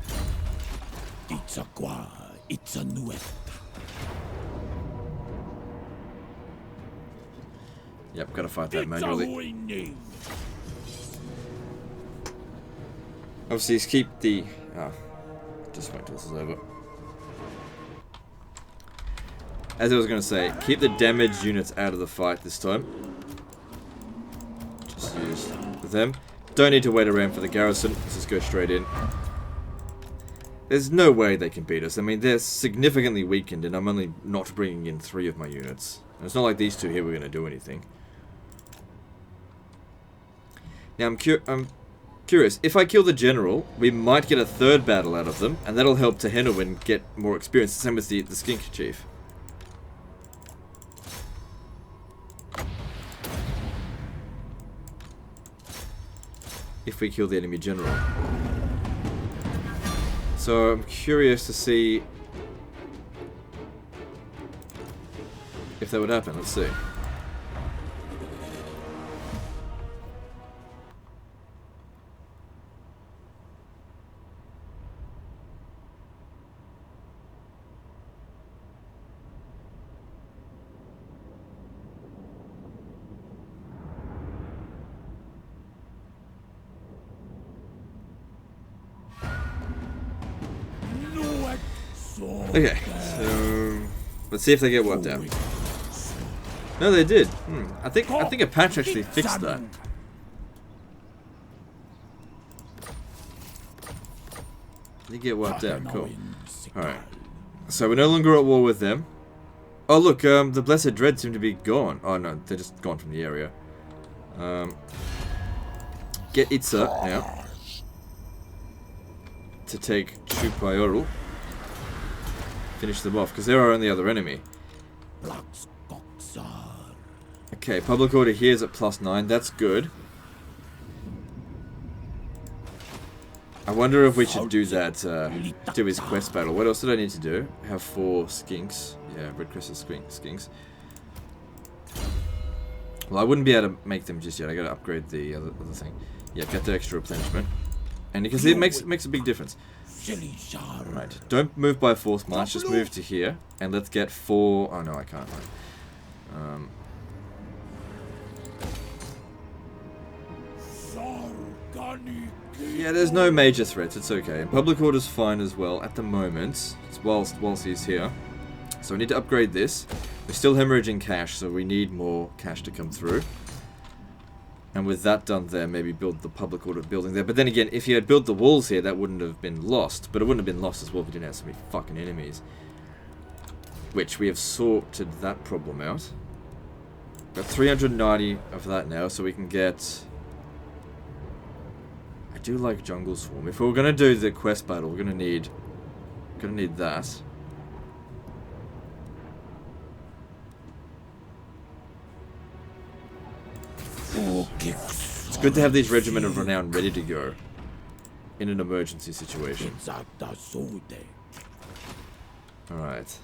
Yep, gotta fight that manually. Obviously, keep the... Oh, just wait till this is over. As I was going to say, keep the damaged units out of the fight this time. Just use them. Don't need to wait around for the garrison. Let's just go straight in. There's no way they can beat us. I mean, they're significantly weakened, and I'm only not bringing in 3 of my units. And it's not like these 2 here were going to do anything. Now, I'm curious. If I kill the general, we might get a 3rd battle out of them, and that'll help Tehenowin get more experience, the same as the skink chief. If we kill the enemy general. So I'm curious to see if that would happen. Let's see. Okay, so let's see if they get wiped out. No, they did. I think a patch actually fixed that. They get wiped out. Cool. All right. So we're no longer at war with them. Oh look, the Blessed Dread seem to be gone. Oh no, they're just gone from the area. Get Itza now to take Chupayoru. Finish them off, because they're our only other enemy. Okay, public order here is at +9. That's good. I wonder if we should do that, do his quest battle. What else did I need to do? Have 4 skinks. Yeah, red crested skinks. Well, I wouldn't be able to make them just yet. I gotta upgrade the other thing. Yeah, get the extra replenishment. And you can see it makes a big difference. Right, don't move by force march, just move to here, and let's get 4... Oh no, I can't. Yeah, there's no major threats, it's okay. And public order's fine as well, at the moment, whilst he's here. So we need to upgrade this. We're still hemorrhaging cash, so we need more cash to come through. And with that done there, maybe build the public order building there. But then again, if you had built the walls here, that wouldn't have been lost. But it wouldn't have been lost as well if we didn't have so many fucking enemies. Which, we have sorted that problem out. Got 390 of that now, so we can get... I do like Jungle Swarm. If we're gonna do the quest battle, we're gonna need that. It's good to have these Regiment of Renown ready to go in an emergency situation. Alright.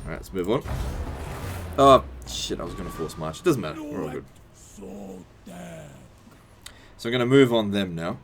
Alright, let's move on. Oh, shit, I was going to force march. Doesn't matter, we're all good. So I'm going to move on them now.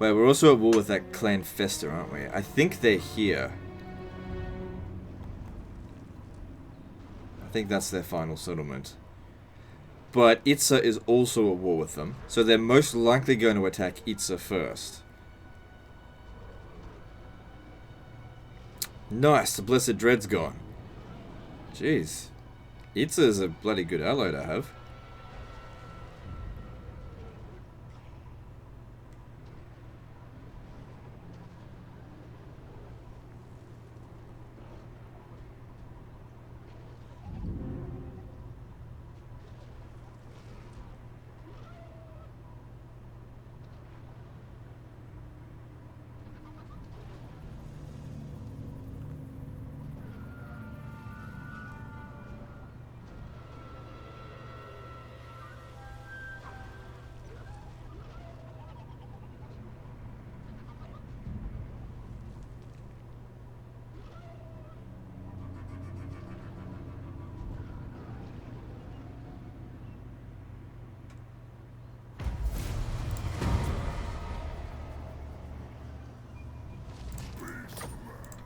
Wait, we're also at war with that clan Fester, aren't we? I think they're here. I think that's their final settlement. But Itza is also at war with them, so they're most likely going to attack Itza first. Nice, the Blessed Dread's gone. Jeez. Itza is a bloody good ally to have.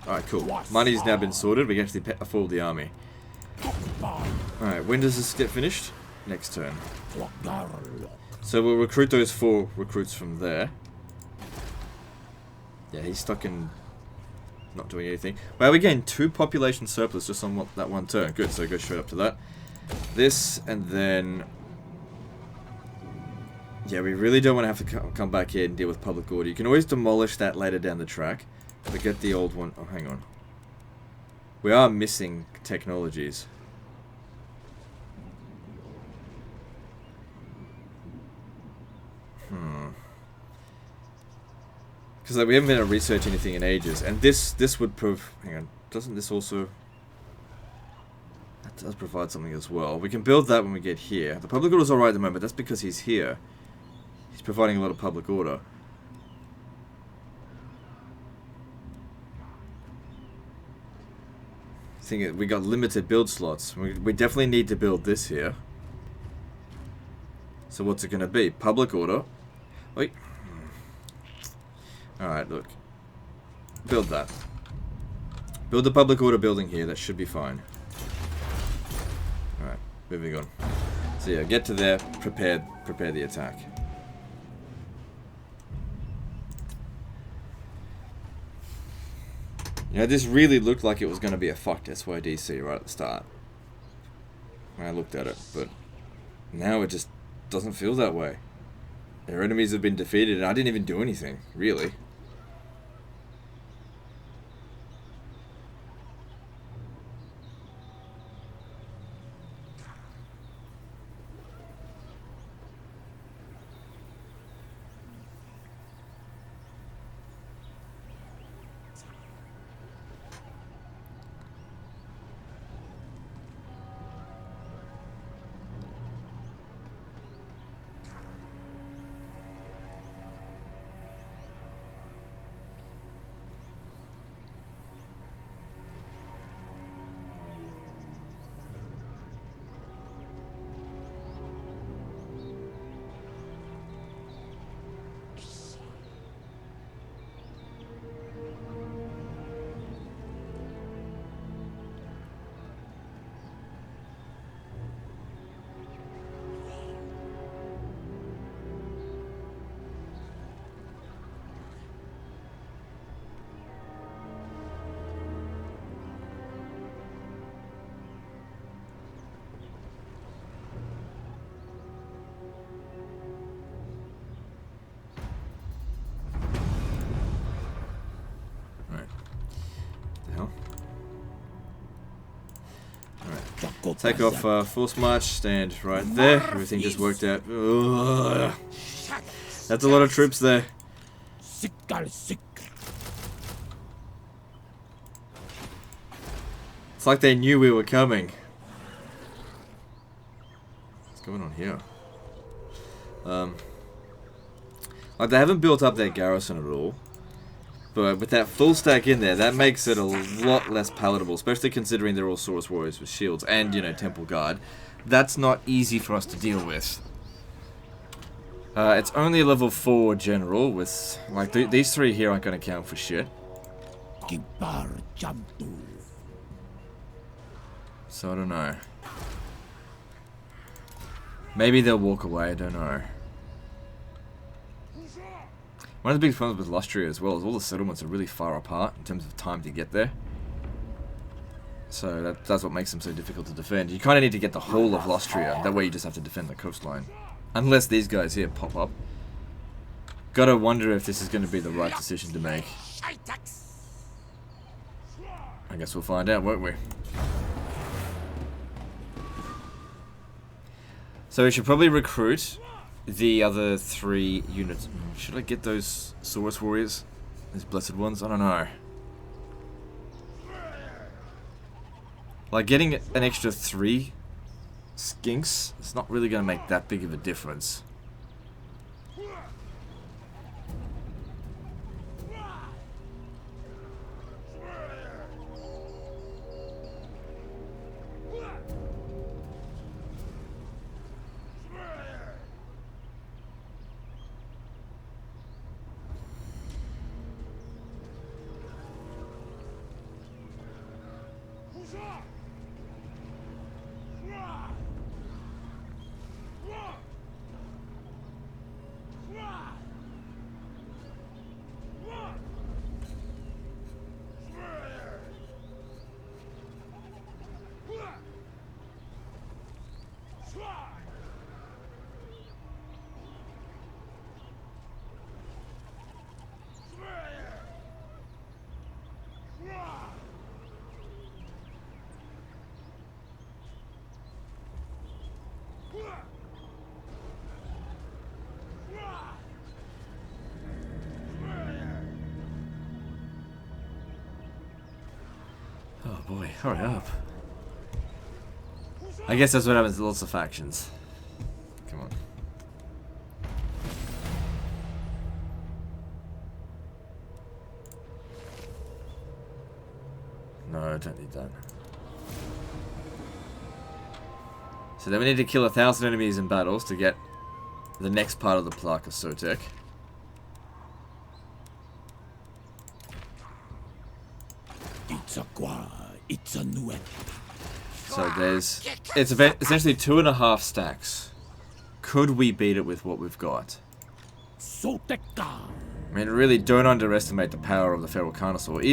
Alright, cool. Money's now been sorted. We can actually afford the army. Alright, when does this get finished? Next turn. So we'll recruit those 4 recruits from there. Yeah, he's stuck in not doing anything. Well, we gained 2 population surplus just on that one turn. Good, so go straight up to that. This, and then... Yeah, we really don't want to have to come back here and deal with public order. You can always demolish that later down the track. But get the old one. Oh, hang on. We are missing technologies. Because like, we haven't been able to research anything in ages. And this would prove... Hang on. Doesn't this also... That does provide something as well. We can build that when we get here. The public order's alright at the moment. That's because he's here. He's providing a lot of public order. We got limited build slots. We definitely need to build this here. So what's it going to be? Public order. Wait. Alright, look. Build that. Build the public order building here. That should be fine. Alright, moving on. So yeah, get to there. Prepare the attack. You know, this really looked like it was going to be a fucked SYDC right at the start. When I looked at it, but now it just doesn't feel that way. Their enemies have been defeated and I didn't even do anything, really. Take off force march, stand right there. Everything just worked out. Ugh. That's a lot of troops there. It's like they knew we were coming. What's going on here? Like they haven't built up their garrison at all. But with that full stack in there, that makes it a lot less palatable, especially considering they're all Saurus warriors with shields and, you know, Temple Guard. That's not easy for us to deal with. It's only a level 4 general with, like, these three here aren't going to count for shit. So I don't know. Maybe they'll walk away, I don't know. One of the big problems with Lustria as well is all the settlements are really far apart in terms of time to get there. So that's what makes them so difficult to defend. You kind of need to get the whole of Lustria, that way you just have to defend the coastline. Unless these guys here pop up. Gotta wonder if this is going to be the right decision to make. I guess we'll find out, won't we? So we should probably recruit the other 3 units. Should I get those Saurus warriors? These blessed ones? I don't know. Like, getting an extra 3 skinks, it's not really going to make that big of a difference. Oh boy, hurry up. I guess that's what happens to lots of factions. Come on. No, I don't need that. So then we need to kill 1,000 enemies in battles to get the next part of the plaque of Sotek. So there's, it's essentially 2.5 stacks. Could we beat it with what we've got? I mean, really, don't underestimate the power of the Feral Carnosaur.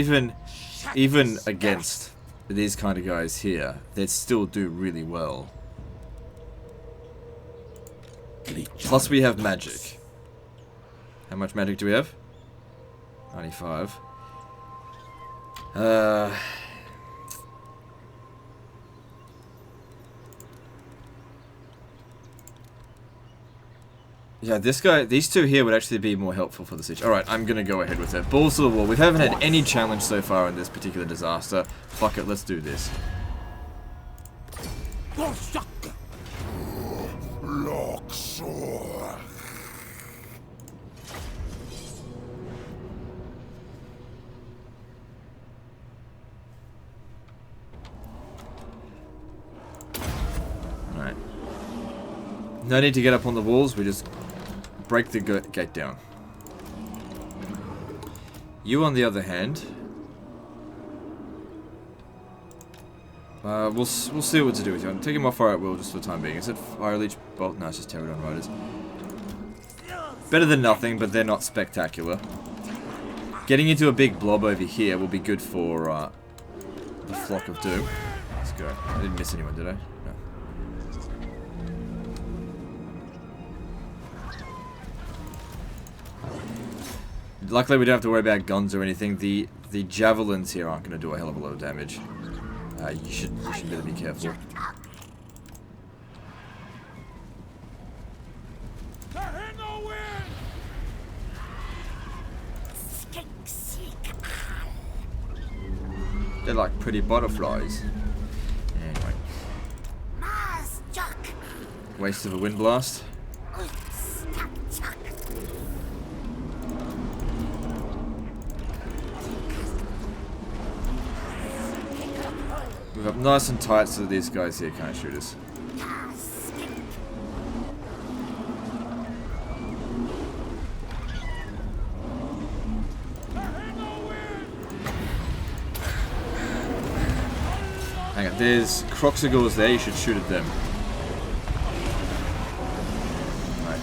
Even against these kind of guys here, they'd still do really well. Plus we have magic. How much magic do we have? 95. Yeah, these two here would actually be more helpful for the siege. Alright, I'm gonna go ahead with it. Balls to the wall. We haven't had any challenge so far in this particular disaster. Fuck it, let's do this. Alright. No need to get up on the walls, we just break the gate down. You, on the other hand, we'll see what to do with you. I'm taking my fire at will just for the time being. Is it fire leech bolt? No, it's just pterodon riders. Better than nothing, but they're not spectacular. Getting into a big blob over here will be good for the flock of doom. Let's go. I didn't miss anyone, did I? No. Luckily, we don't have to worry about guns or anything. The javelins here aren't going to do a hell of a lot of damage. You should better be careful. They're like pretty butterflies. Anyway. Waste of a wind blast. Move up nice and tight so that these guys here can't shoot us. there's Croxagors there, you should shoot at them. Alright.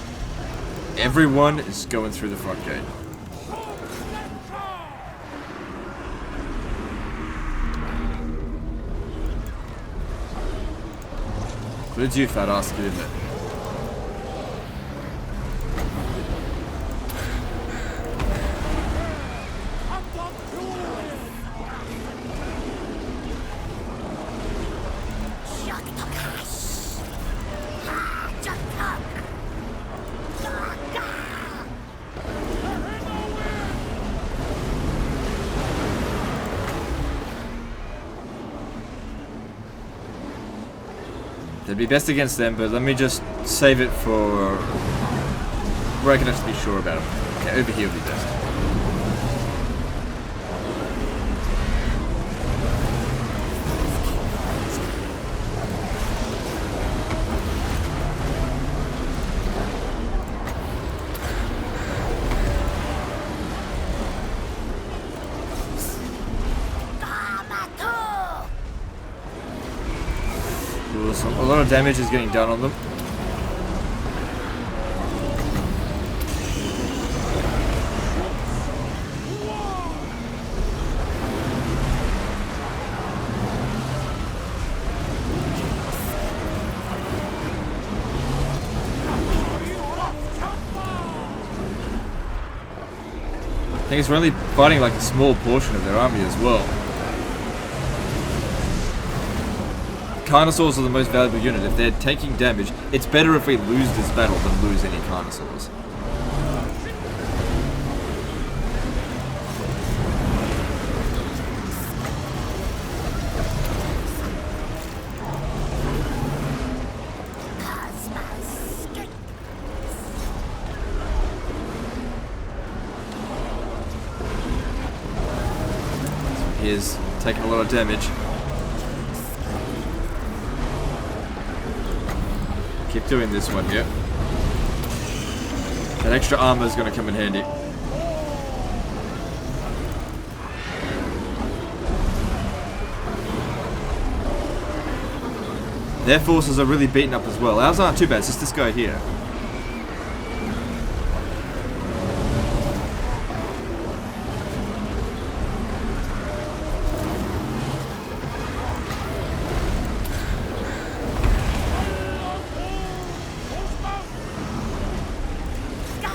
Everyone is going through the front gate. Includes you, fat ass, get in there. It'd be best against them, but let me just save it for where I can actually be sure about them. Okay, over here would be best. A lot of damage is getting done on them. I think it's really fighting like a small portion of their army as well. Carnosaurs are the most valuable unit. If they're taking damage, it's better if we lose this battle than lose any Carnosaurs. He is taking a lot of damage. Keep doing this one here. That extra armor is going to come in handy. Their forces are really beaten up as well. Ours aren't too bad, it's just this guy here.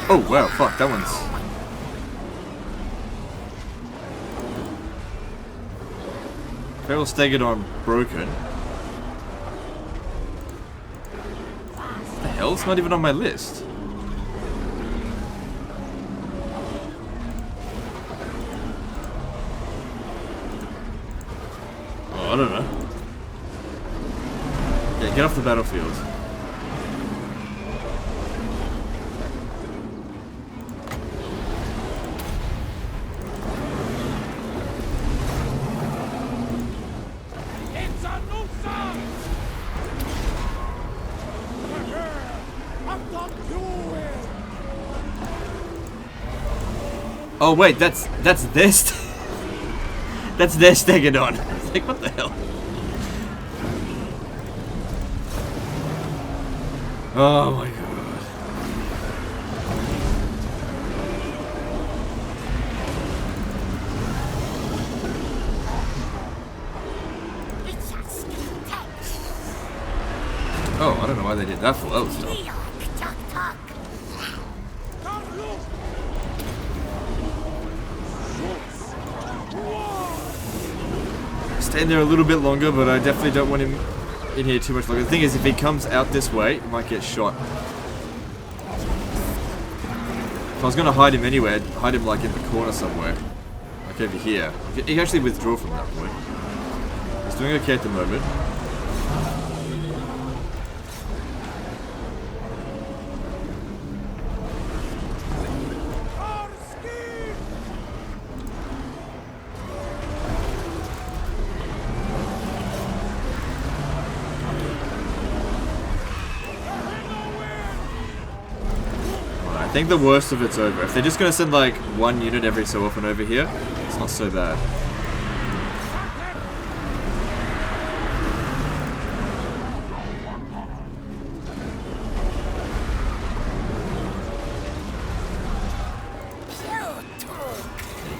Oh wow, fuck, that one's... Feral Stegodon broken. What the hell? It's not even on my list. Oh, I don't know. Yeah, get off the battlefield. Oh wait, that's their that's their Stegodon. It's like, what the hell? Oh my god. Oh, I don't know why they did that for other stuff. Stay in there a little bit longer, but I definitely don't want him in here too much longer. The thing is, if he comes out this way, he might get shot. If I was going to hide him anyway, I'd hide him like in the corner somewhere. Like over here. He can actually withdraw from that point. He's doing okay at the moment. I think the worst of it's over. If they're just going to send like one unit every so often over here, it's not so bad.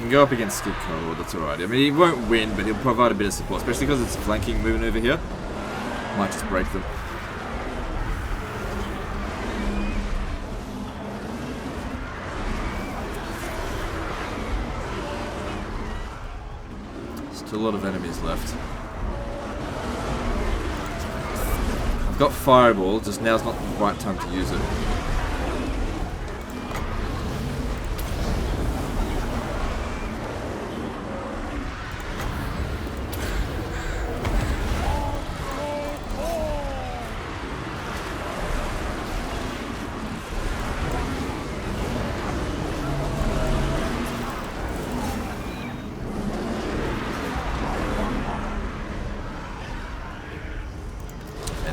can go up against Skid Cole, that's alright. I mean, he won't win, but he'll provide a bit of support, especially because it's a flanking movement over here. Might just break them. Still a lot of enemies left. I've got Fireball, just now's not the right time to use it.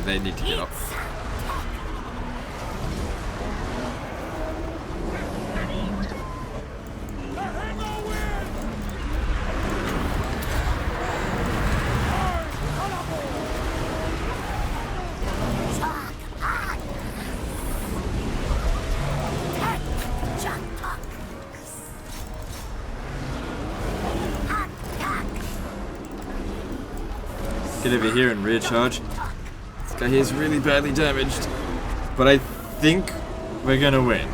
They need to get up. Get over here and rear charge. This guy here is really badly damaged, but I think we're gonna win.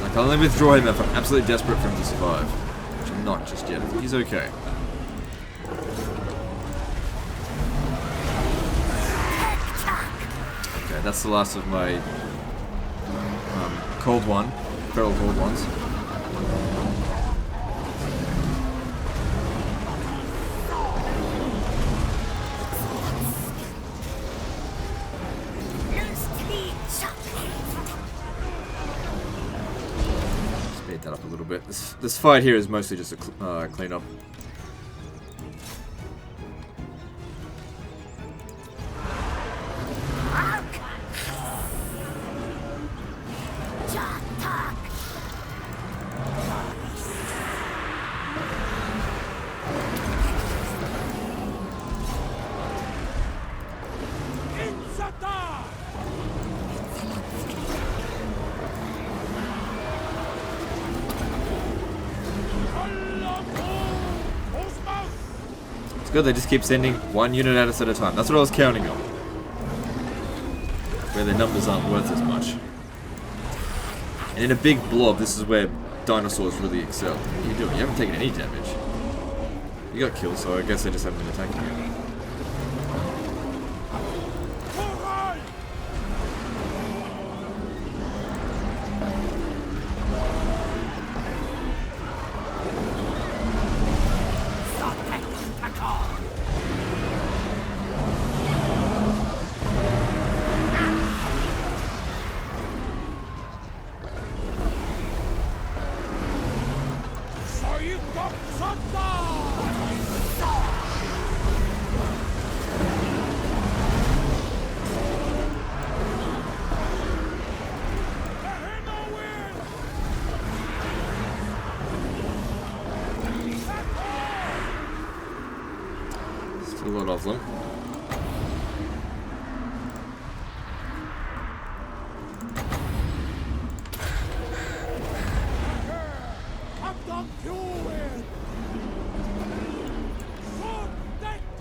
I can only withdraw him if I'm absolutely desperate for him to survive, which I'm not just yet. I think he's okay. That's the last of my cold one, feral cold ones. Speed that up a little bit. This fight here is mostly just a cleanup. Good, they just keep sending one unit at us at a time. That's what I was counting on. Where their numbers aren't worth as much. And in a big blob, this is where dinosaurs really excel. What are you doing? You haven't taken any damage. You got killed, so I guess they just haven't been attacking you. A lot of them.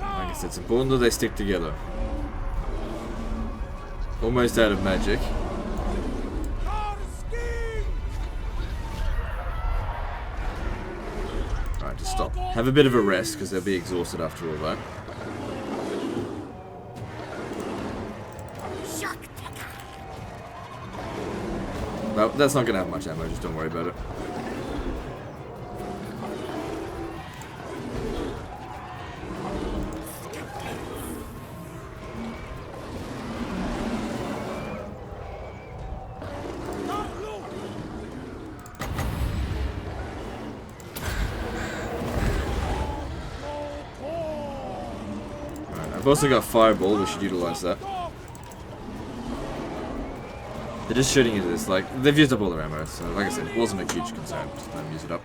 Like I said, it's important that they stick together. Almost out of magic. Alright, just stop. Have a bit of a rest, because they'll be exhausted after all that. Well, that's not going to have much ammo, just don't worry about it. Alright, I've also got Fireball, we should utilize that. They're just shooting into this, like, they've used up all their ammo, so like I said, it wasn't a huge concern, just let them use it up.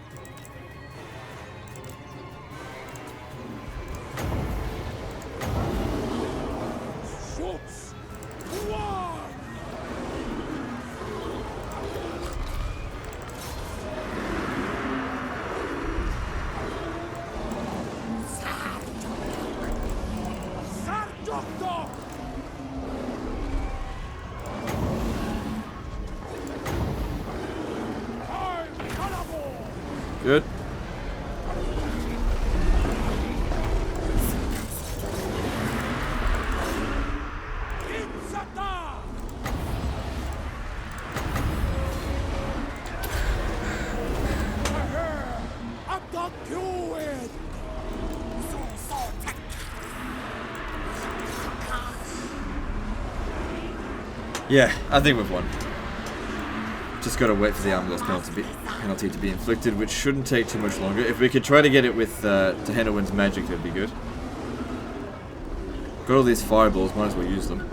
Good. Yeah, I think we've won. Just gotta wait for the arm loss penalty to be inflicted, which shouldn't take too much longer. If we could try to get it with Tehenowin's magic, that'd be good. Got all these fireballs, might as well use them.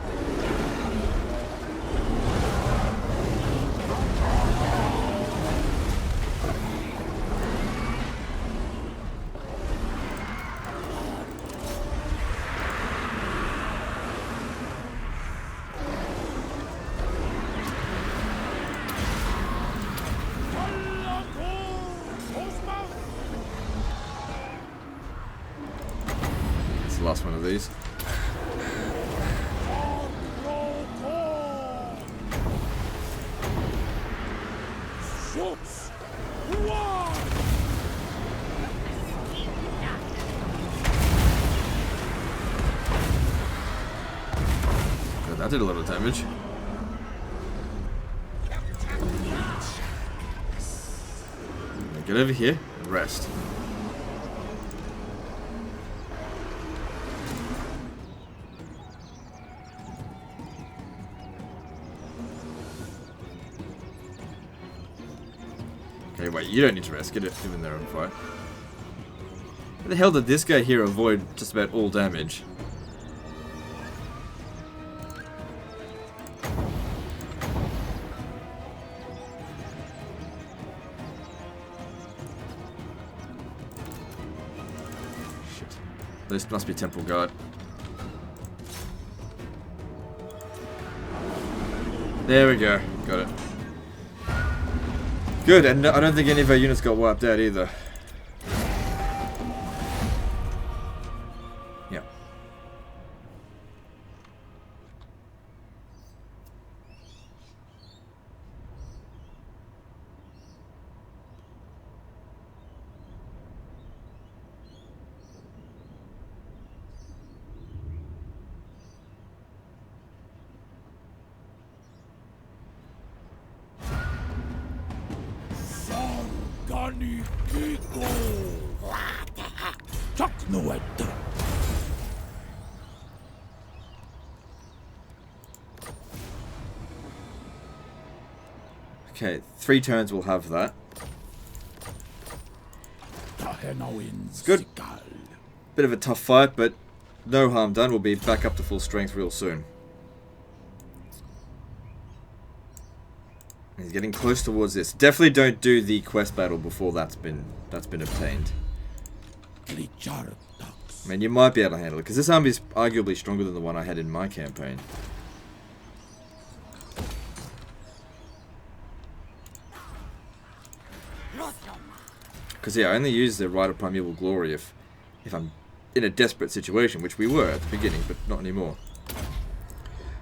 Last one of these. Good, that did a lot of damage. Get over here and rest. Okay, wait, you don't need to rest. Get in there and fight. How the hell did this guy here avoid just about all damage? Shit. This must be Temple Guard. There we go. Got it. Good, and I don't think any of our units got wiped out either. Yeah. Okay, 3 turns we'll have that. It's good. Bit of a tough fight, but no harm done. We'll be back up to full strength real soon. He's getting close towards this. Definitely don't do the quest battle before that's been obtained. I mean, you might be able to handle it, because this army is arguably stronger than the one I had in my campaign. Because yeah, I only use the Rite of Primeval Glory if I'm in a desperate situation, which we were at the beginning, but not anymore.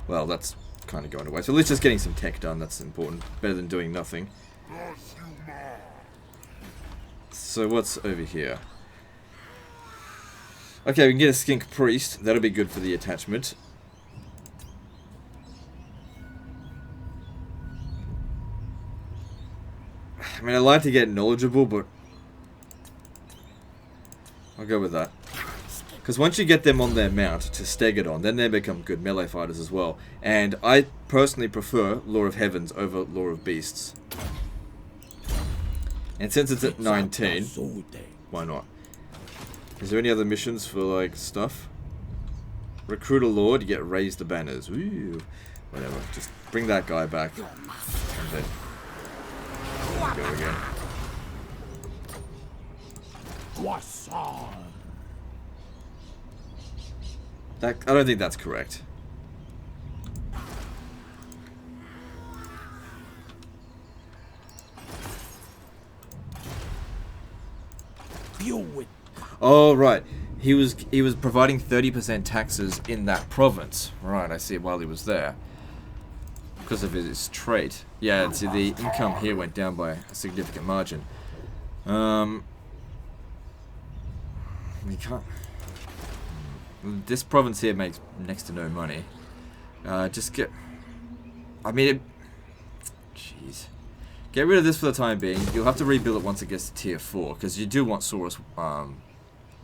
Well, that's kind of going away. So at least just getting some tech done, that's important. Better than doing nothing. So what's over here? Okay, we can get a Skink Priest. That'll be good for the attachment. I mean, I like to get knowledgeable, but I'll go with that. Because once you get them on their mount to Stegodon, then they become good melee fighters as well. And I personally prefer Lore of Heavens over Lore of Beasts. And since it's at 19, why not? Is there any other missions for, like, stuff? Recruit a Lord, you get Raise the Banners. Ooh, whatever. Just bring that guy back. And then go again. I don't think that's correct. Oh right, he was providing 30% taxes in that province. Right, I see. While he was there, because of his trait. Yeah, see, the income here went down by a significant margin. We can't. This province here makes next to no money. Just get. I mean, jeez. Get rid of this for the time being. You'll have to rebuild it once it gets to tier 4, because you do want Saurus,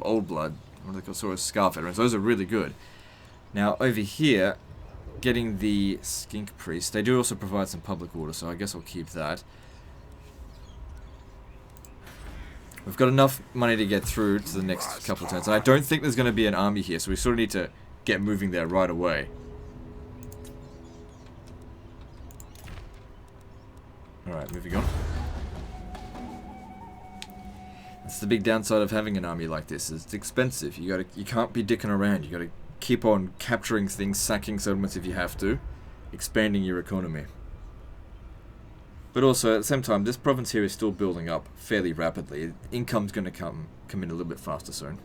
Old Blood, what do they call Saurus Scar Veterans. Those are really good. Now over here, getting the Skink Priest. They do also provide some public order, so I guess I'll keep that. We've got enough money to get through to the next couple of turns. And I don't think there's going to be an army here, so we sort of need to get moving there right away. Alright, moving on. That's the big downside of having an army like this. Is it's expensive. You can't be dicking around. You gotta keep on capturing things, sacking settlements if you have to, expanding your economy. But also, at the same time, this province here is still building up fairly rapidly. Income's going to come in a little bit faster soon.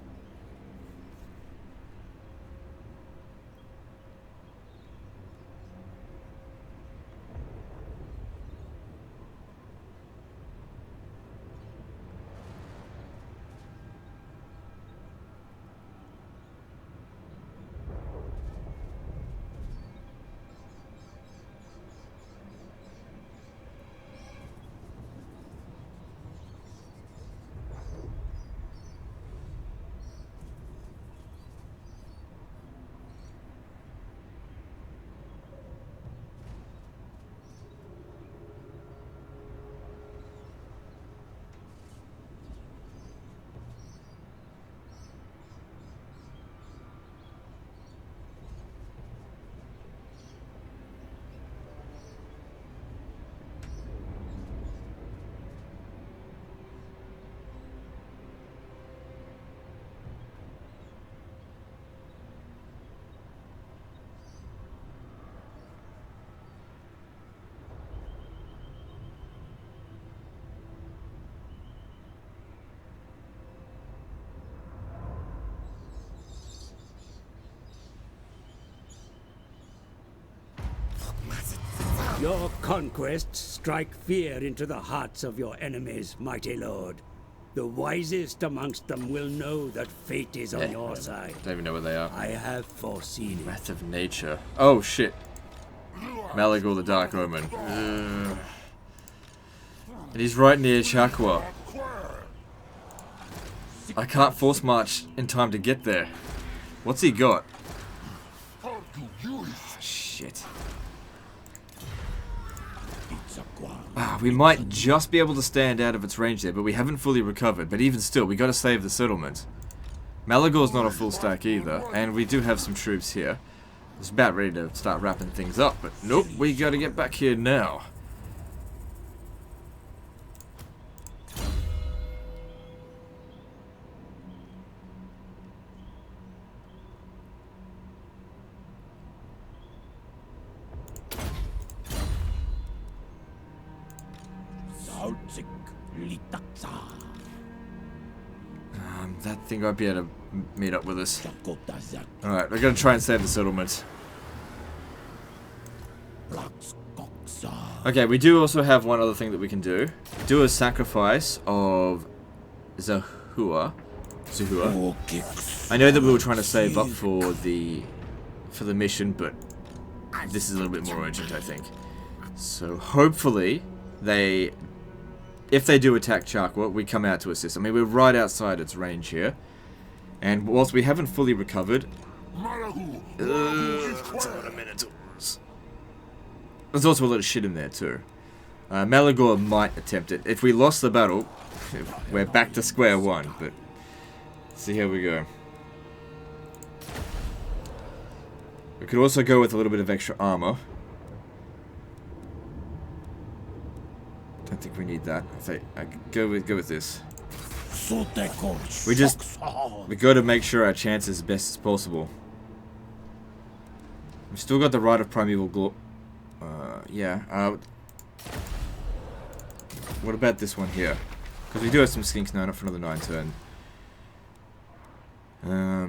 Your conquests strike fear into the hearts of your enemies, mighty lord. The wisest amongst them will know that fate is on your side. Don't even know where they are. I have foreseen it. Wrath of Nature. Oh shit. Malagor the Dark Omen. And he's right near Chakwa. I can't force march in time to get there. What's he got? Shit. We might just be able to stand out of its range there, but we haven't fully recovered. But even still, we got to save the settlement. Malagor's not a full stack either, and we do have some troops here. I was about ready to start wrapping things up, but nope, we got to get back here now. That thing I'd be able to meet up with us. Alright, we're going to try and save the settlement. Okay, we do also have one other thing that we can do. Do a sacrifice of Zahua. I know that we were trying to save up for the mission, but this is a little bit more urgent, I think. So hopefully if they do attack Chakwa, we come out to assist. I mean, we're right outside its range here. And whilst we haven't fully recovered... it's a lot of Minotaurs. There's also a lot of shit in there too. Malagor might attempt it. If we lost the battle, we're back to square one. But, see how we go. We could also go with a little bit of extra armor. I think we need that. I go with this. We got to make sure our chance is as best as possible. We've still got the right of primeval glory. What about this one here? Because we do have some skinks now, not for another 9 turn.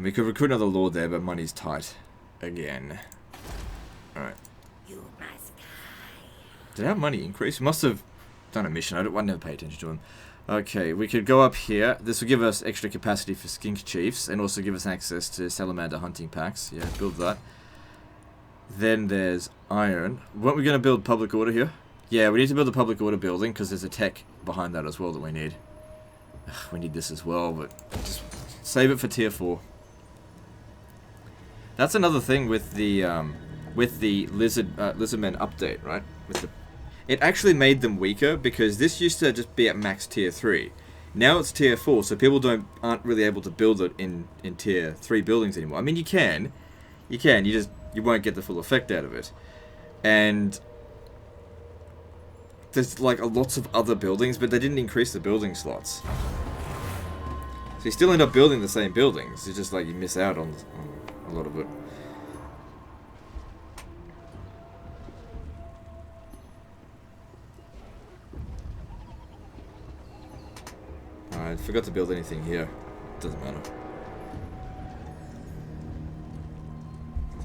We could recruit another lord there, but money's tight again. All right. Did our money increase? We must have done a mission. I never pay attention to them. Okay, we could go up here. This will give us extra capacity for skink chiefs and also give us access to salamander hunting packs. Yeah, build that. Then there's iron. Weren't we going to build public order here? Yeah, we need to build a public order building because there's a tech behind that as well that we need. Ugh, we need this as well, but just save it for tier 4. That's another thing with the lizardmen update, right? It actually made them weaker because this used to just be at max tier 3. Now it's tier 4, so people aren't really able to build it in tier 3 buildings anymore. I mean, you can, you won't get the full effect out of it. And there's like lots of other buildings, but they didn't increase the building slots. So you still end up building the same buildings. It's just like you miss out on a lot of it. I forgot to build anything here. Doesn't matter.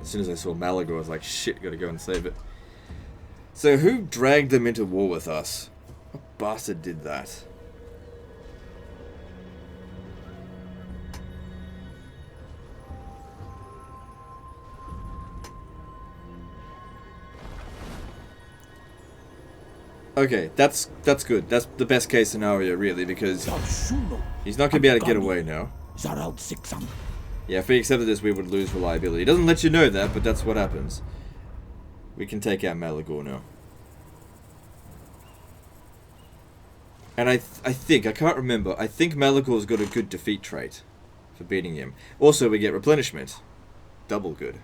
As soon as I saw Malagor, I was like, shit, gotta go and save it. So who dragged them into war with us? What bastard did that? Okay, that's good. That's the best case scenario, really, because he's not going to be able to get away now. Yeah, if we accepted this, we would lose reliability. It doesn't let you know that, but that's what happens. We can take out Malagor now. And I can't remember, I think Malagor's got a good defeat trait for beating him. Also, we get replenishment. Double good.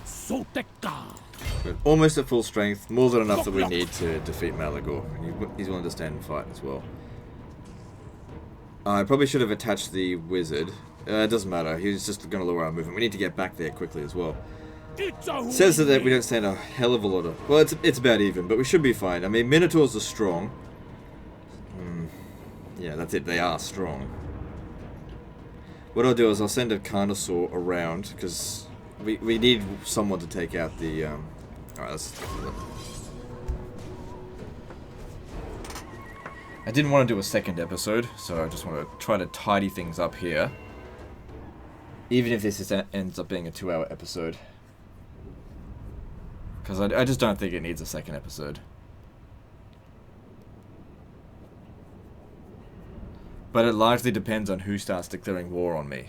Sotek. We're almost at full strength, more than enough that we need to defeat Malagor. He's willing to stand and fight as well. I probably should have attached the wizard. It doesn't matter, he's just going to lower our movement. We need to get back there quickly as well. Says that we don't stand a hell of a lot of... Well, it's about even, but we should be fine. I mean, Minotaurs are strong. Yeah, that's it, they are strong. What I'll do is I'll send a Carnosaur around, because... We need someone to take out the, Alright, let's... I didn't want to do a second episode, so I just want to try to tidy things up here. Even if this ends up being a 2-hour episode. Because I just don't think it needs a second episode. But it largely depends on who starts declaring war on me.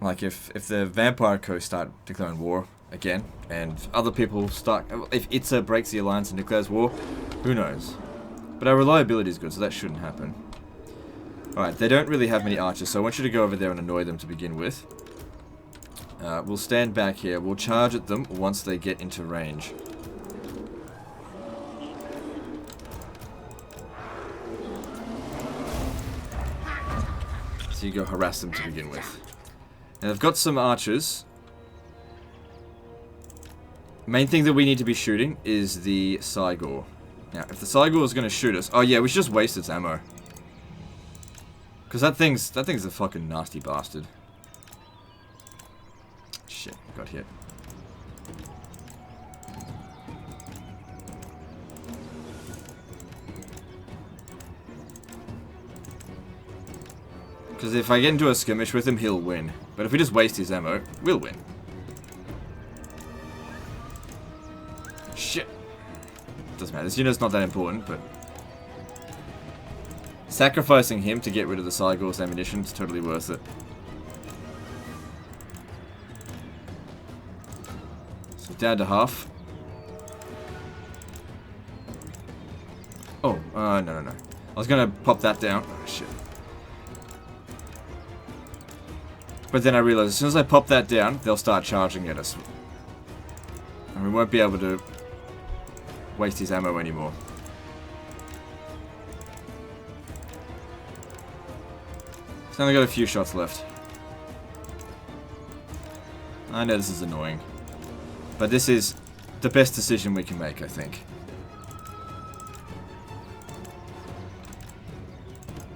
Like, if the Vampire Coast start declaring war again, and other people start... If Itza breaks the alliance and declares war, who knows? But our reliability is good, so that shouldn't happen. Alright, they don't really have many archers, so I want you to go over there and annoy them to begin with. We'll stand back here. We'll charge at them once they get into range. So you go harass them to begin with. Now, they've got some archers. Main thing that we need to be shooting is the Cygor. Now, if the Cygor is going to shoot us... Oh, yeah, we should just waste its ammo. Because that thing's a fucking nasty bastard. Shit, got hit. Because if I get into a skirmish with him, he'll win. But if we just waste his ammo, we'll win. Shit. Doesn't matter. This unit's not that important, but... Sacrificing him to get rid of the Cygor's ammunition is totally worth it. So down to half. Oh, no. I was gonna pop that down. Oh, shit. But then I realized as soon as I pop that down, they'll start charging at us. And we won't be able to waste his ammo anymore. He's only got a few shots left. I know this is annoying. But this is the best decision we can make, I think.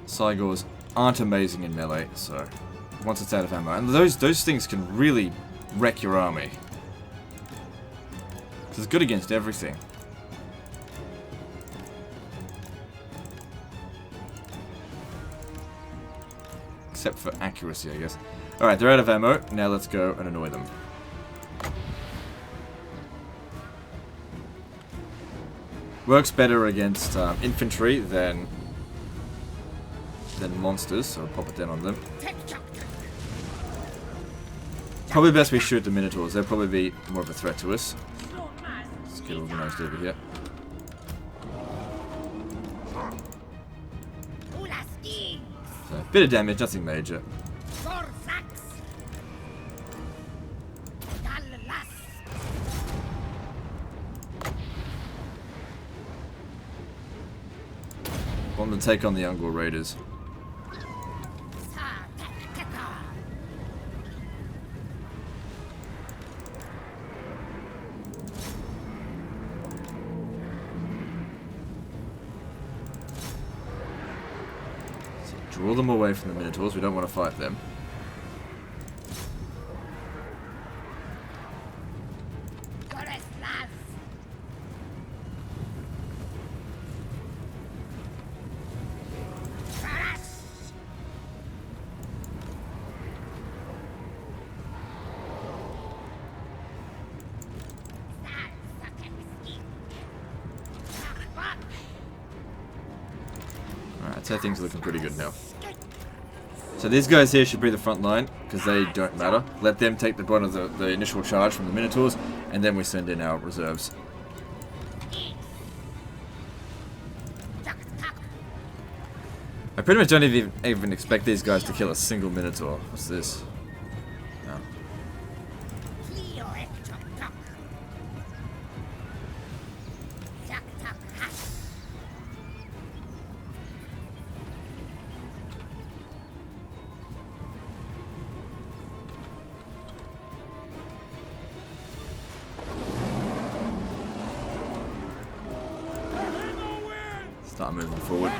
Cygors aren't amazing in melee, so once it's out of ammo. And those things can really wreck your army. Because it's good against everything. Except for accuracy, I guess. Alright, they're out of ammo. Now let's go and annoy them. Works better against infantry than monsters, so I'll pop it down on them. Probably best we shoot the Minotaurs. They'll probably be more of a threat to us. Let's get organized over here. So, a bit of damage, nothing major. Want to take on the Ungor Raiders. So draw them away from the Minotaurs. We don't want to fight them. Alright, so things are looking pretty good now. So these guys here should be the front line, because they don't matter. Let them take the brunt of the initial charge from the Minotaurs, and then we send in our reserves. I pretty much don't even expect these guys to kill a single Minotaur. What's this? No. Start moving forward.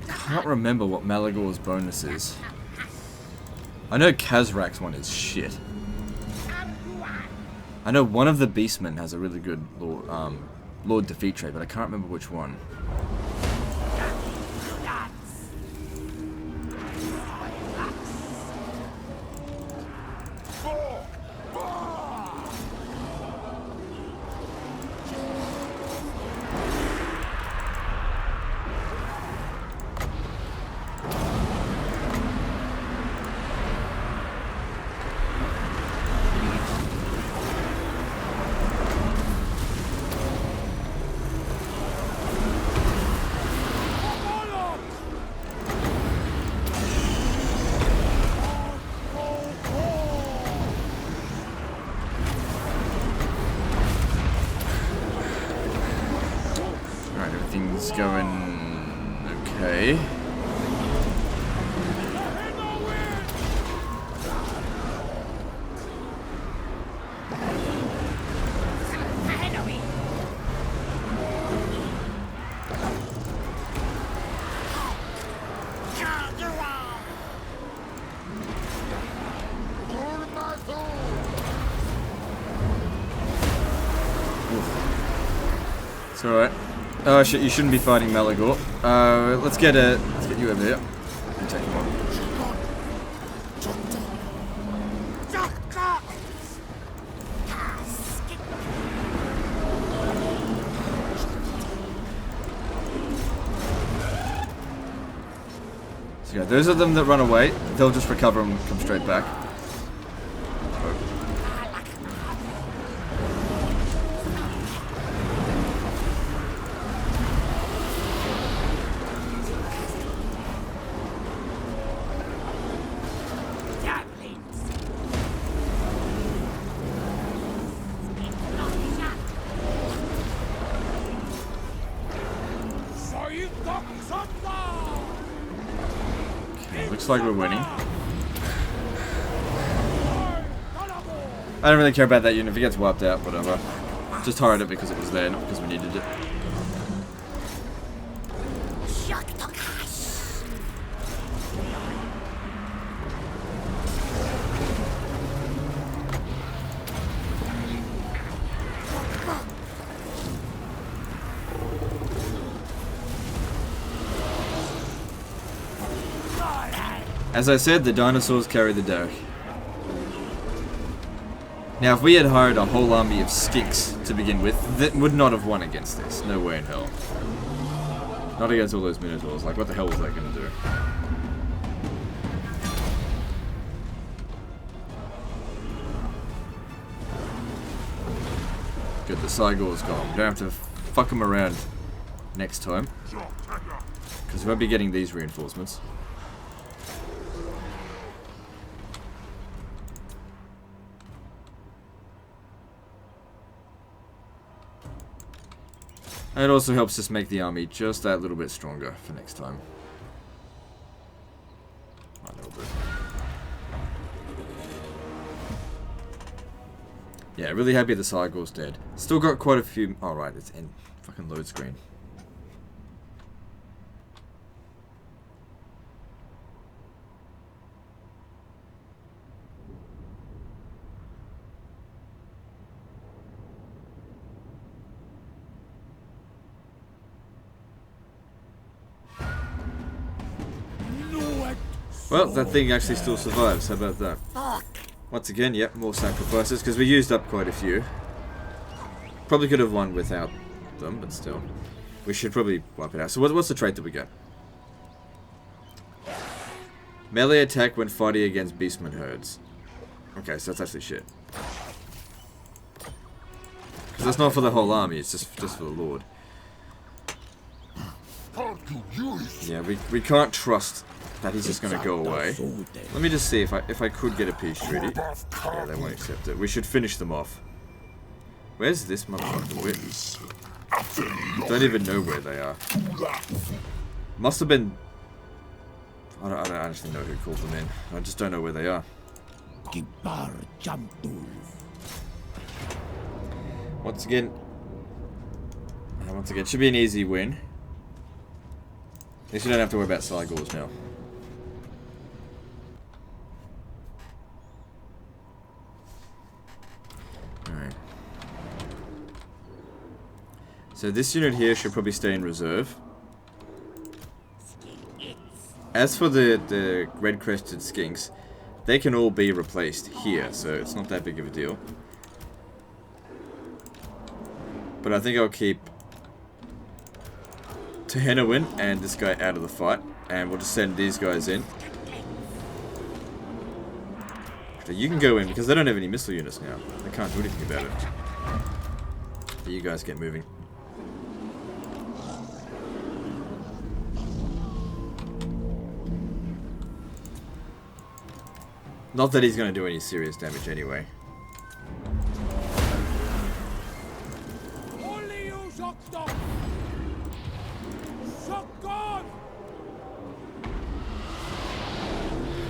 I can't remember what Malagor's bonus is. I know Kazrak's one is shit. I know one of the Beastmen has a really good Lord defeat trait, but I can't remember which one. Everything's going okay. It's alright. Oh shit, you shouldn't be fighting Malagor. Let's get you over here. And take him on. So yeah, those are them that run away. They'll just recover and come straight back. Looks like we're winning. I don't really care about that unit. If it gets wiped out, whatever. Just hired it because it was there, not because we needed it. As I said, the dinosaurs carry the day. Now, if we had hired a whole army of skinks to begin with, that would not have won against this. No way in hell. Not against all those minotaurs. Like, what the hell was that going to do? Good, the Cygor's gone. We don't have to fuck them around next time. Because we won't be getting these reinforcements. And it also helps us make the army just that little bit stronger for next time. A little bit. Yeah, really happy the Cygor's dead. Still got quite a few... Oh, right, it's in fucking load screen. Well, that thing actually still survives. How about that? Once again, yep, more sacrifices, because we used up quite a few. Probably could have won without them, but still. We should probably wipe it out. So what's the trait that we get? Melee attack when fighting against beastman herds. Okay, so that's actually shit. Because that's not for the whole army, it's just for the Lord. Yeah, we can't trust that he's just going to go away. Let me just see if I could get a peace treaty. Yeah, they won't accept it. We should finish them off. Where's this motherfucker? Don't even know where they are. Must have been... I don't actually know who called them in. I just don't know where they are. Once again, should be an easy win. At least you don't have to worry about Cygors now. Alright. So this unit here should probably stay in reserve. As for the red-crested skinks, they can all be replaced here, so it's not that big of a deal. But I think I'll keep Tehenowin and this guy out of the fight, and we'll just send these guys in. Actually, you can go in because they don't have any missile units now. They can't do anything about it. But you guys get moving. Not that he's going to do any serious damage anyway.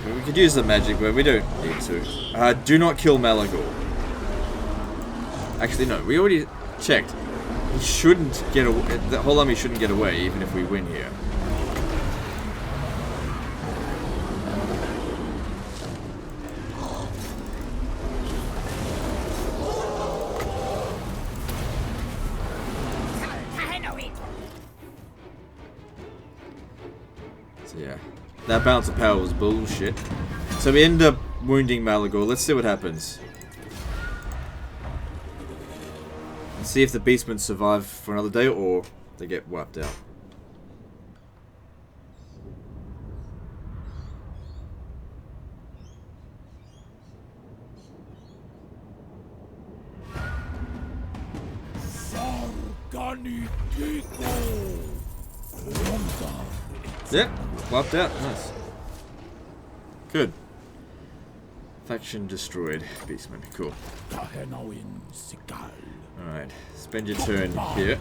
We could use the magic, but we don't need to. Do not kill Malagor. Actually, no. We already checked. He shouldn't get away. The whole army shouldn't get away, even if we win here. So yeah. That balance of power was bullshit. So we end up wounding Malagor. Let's see what happens. Let's see if the beastmen survive for another day or they get wiped out. Yep, wiped out. Nice. Good. Faction destroyed. Beastman. Cool. Alright. Spend your turn here.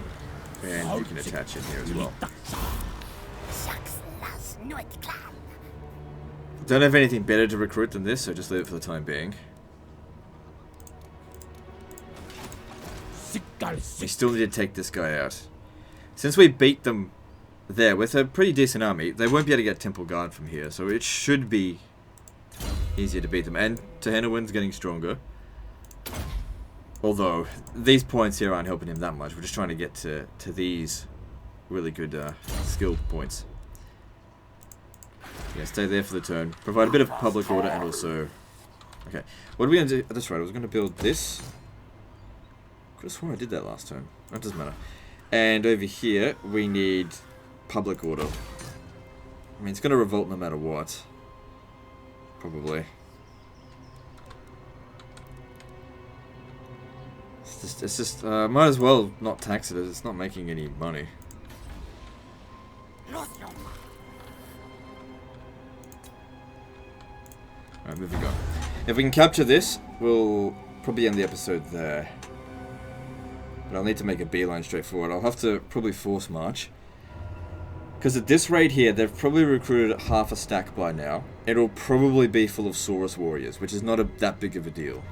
And you can attach it here as well. Don't have anything better to recruit than this, so just leave it for the time being. We still need to take this guy out. Since we beat them there with a pretty decent army, they won't be able to get Temple Guard from here, so it should be easier to beat them. And Tehenowin's getting stronger. Although, these points here aren't helping him that much. We're just trying to get to these really good skill points. Yeah, stay there for the turn. Provide a bit of public order and also... Okay, what are we going to do? That's right, I was going to build this. Could have sworn I did that last turn. That doesn't matter. And over here, we need public order. I mean, it's going to revolt no matter what. Probably. It's just might as well not tax it as it's not making any money. Alright, moving on. If we can capture this, we'll probably end the episode there. But I'll need to make a beeline straight forward. I'll have to probably force march. Because at this rate here, they've probably recruited half a stack by now. It'll probably be full of Saurus warriors, which is not that big of a deal.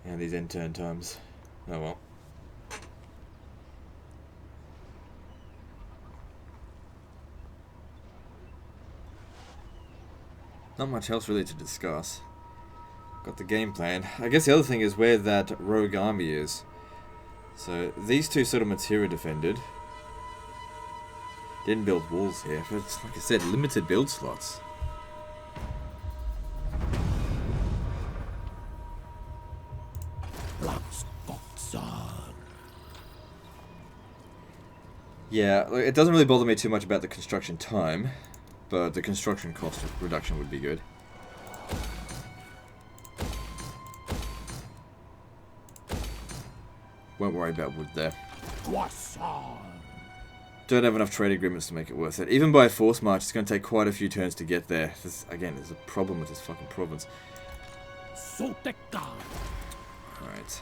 Yeah, these end turn times. Oh well. Not much else really to discuss. Got the game plan. I guess the other thing is where that rogue army is. So these two settlements here are defended. Didn't build walls here, but it's, like I said, limited build slots. Yeah, it doesn't really bother me too much about the construction time, but the construction cost reduction would be good. Won't worry about wood there. Don't have enough trade agreements to make it worth it. Even by force march, it's going to take quite a few turns to get there. Again, there's a problem with this fucking province. Sotek. Alright.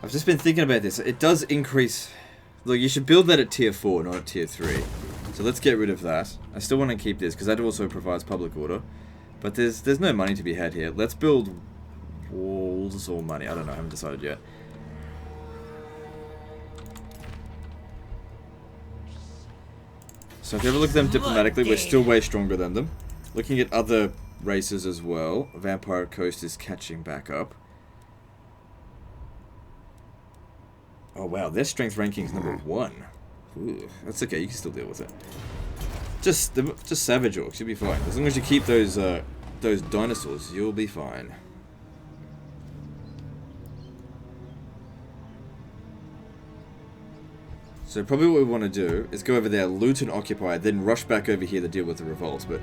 I've just been thinking about this. It does increase... Look, you should build that at tier 4, not at tier 3. So let's get rid of that. I still want to keep this, because that also provides public order. But there's no money to be had here. Let's build walls or money. I don't know, I haven't decided yet. So if you ever look at them diplomatically, we're still way stronger than them. Looking at other races as well, Vampire Coast is catching back up. Oh wow, their strength ranking's number 1. Ooh, that's okay, you can still deal with it. Just savage orcs, you'll be fine. As long as you keep those dinosaurs, you'll be fine. So probably what we want to do is go over there, loot and occupy, then rush back over here to deal with the revolts. But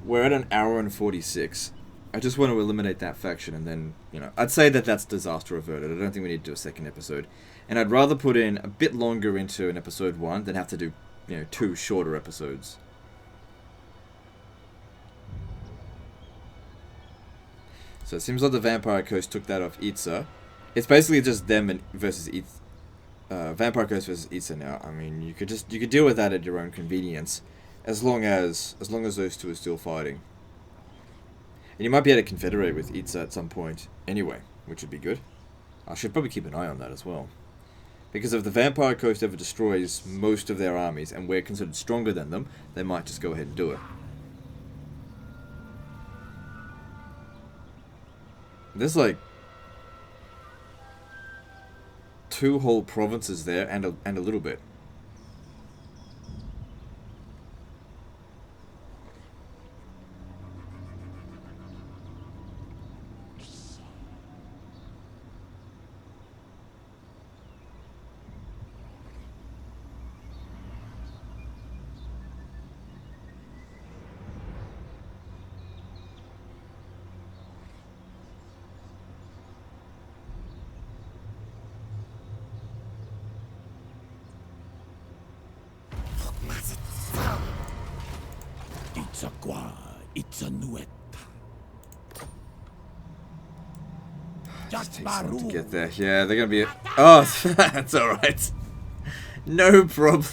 we're at an hour and 46. I just want to eliminate that faction and then, you know, I'd say that that's disaster averted. I don't think we need to do a second episode. And I'd rather put in a bit longer into an episode 1 than have to do, you know, 2 shorter episodes. So it seems like the Vampire Coast took that off Itza. It's basically just them versus Vampire Coast versus Itza now. I mean, you could deal with that at your own convenience, as long as those two are still fighting. And you might be able to confederate with Itza at some point anyway, which would be good. I should probably keep an eye on that as well. Because if the Vampire Coast ever destroys most of their armies, and we're considered stronger than them, they might just go ahead and do it. There's like 2 whole provinces there, and a little bit. It's a nuet. Just takes time to get there. Yeah, they're gonna be. Oh, that's all right. No problem.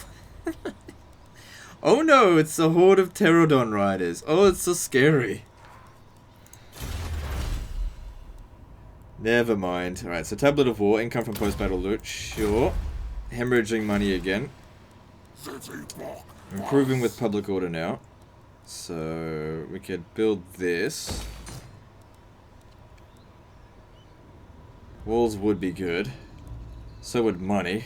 Oh no, it's a horde of pterodon riders. Oh, it's so scary. Never mind. All right, so Tablet of War, income from post-battle loot. Sure. Hemorrhaging money again. Improving with public order now. So we could build this. Walls would be good. So would money.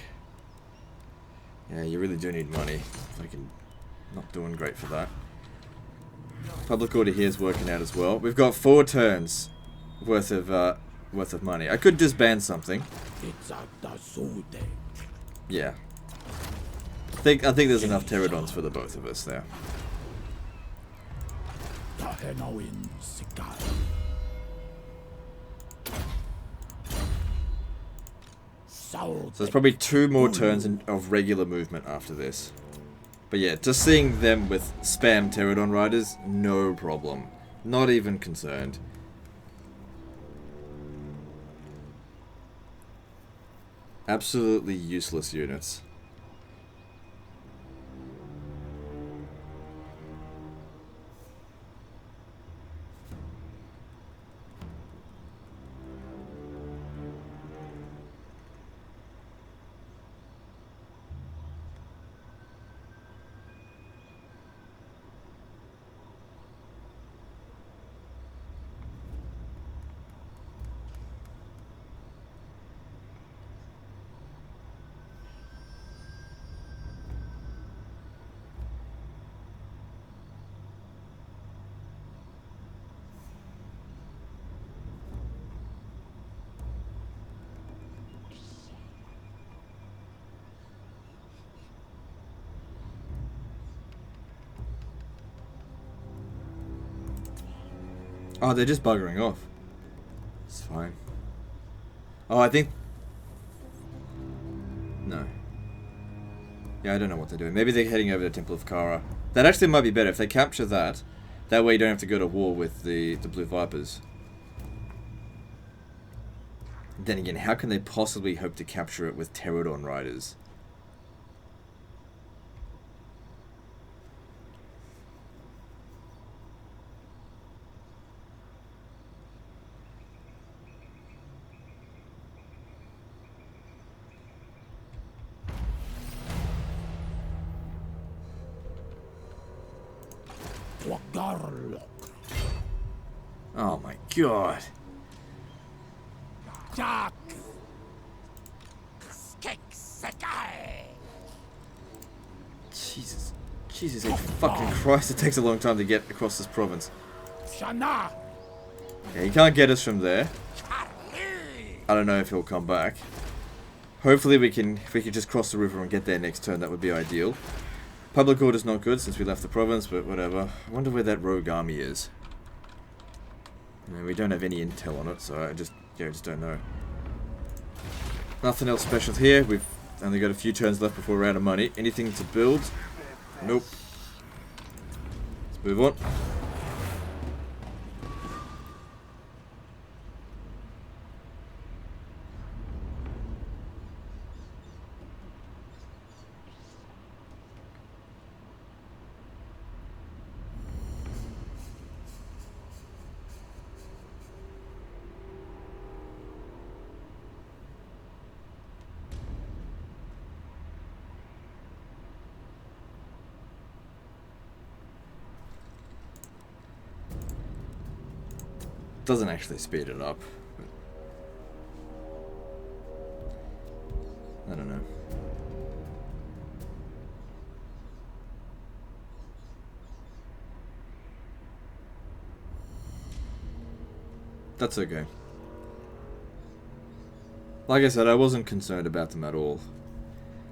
Yeah, you really do need money. Fucking not doing great for that. Public order here is working out as well. We've got 4 turns worth of money. I could disband something. Yeah. I think there's enough pterodons for the both of us there. So there's probably 2 more turns of regular movement after this. But yeah, just seeing them with spam pterodon riders, no problem. Not even concerned. Absolutely useless units. Oh, they're just buggering off. It's fine. Oh, I think... No. Yeah, I don't know what they're doing. Maybe they're heading over to Temple of Kara. That actually might be better if they capture that. That way you don't have to go to war with the Blue Vipers. Then again, how can they possibly hope to capture it with Pterodon Riders? Oh my god. Jesus. Jesus H. fucking Christ, it takes a long time to get across this province. Okay, he can't get us from there. I don't know if he'll come back. Hopefully if we can just cross the river and get there next turn, that would be ideal. Public order's not good since we left the province, but whatever. I wonder where that rogue army is. I mean, we don't have any intel on it, so I just don't know. Nothing else special here. We've only got a few turns left before we're out of money. Anything to build? Nope. Let's move on. Doesn't actually speed it up. I don't know. That's okay. Like I said, I wasn't concerned about them at all.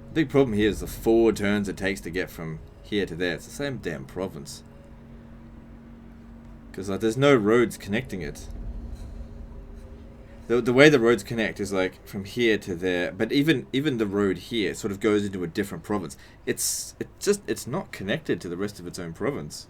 The big problem here is the 4 turns it takes to get from here to there. It's the same damn province. Because like, there's no roads connecting it. The way the roads connect is like from here to there, but even the road here sort of goes into a different province. It's not connected to the rest of its own province.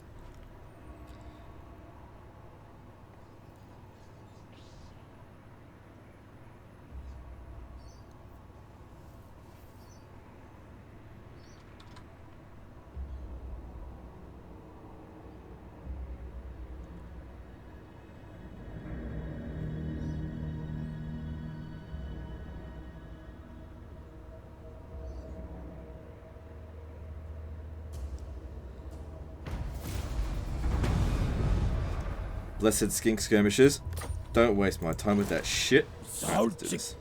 Blessed skink skirmishers. Don't waste my time with that shit. Sotek.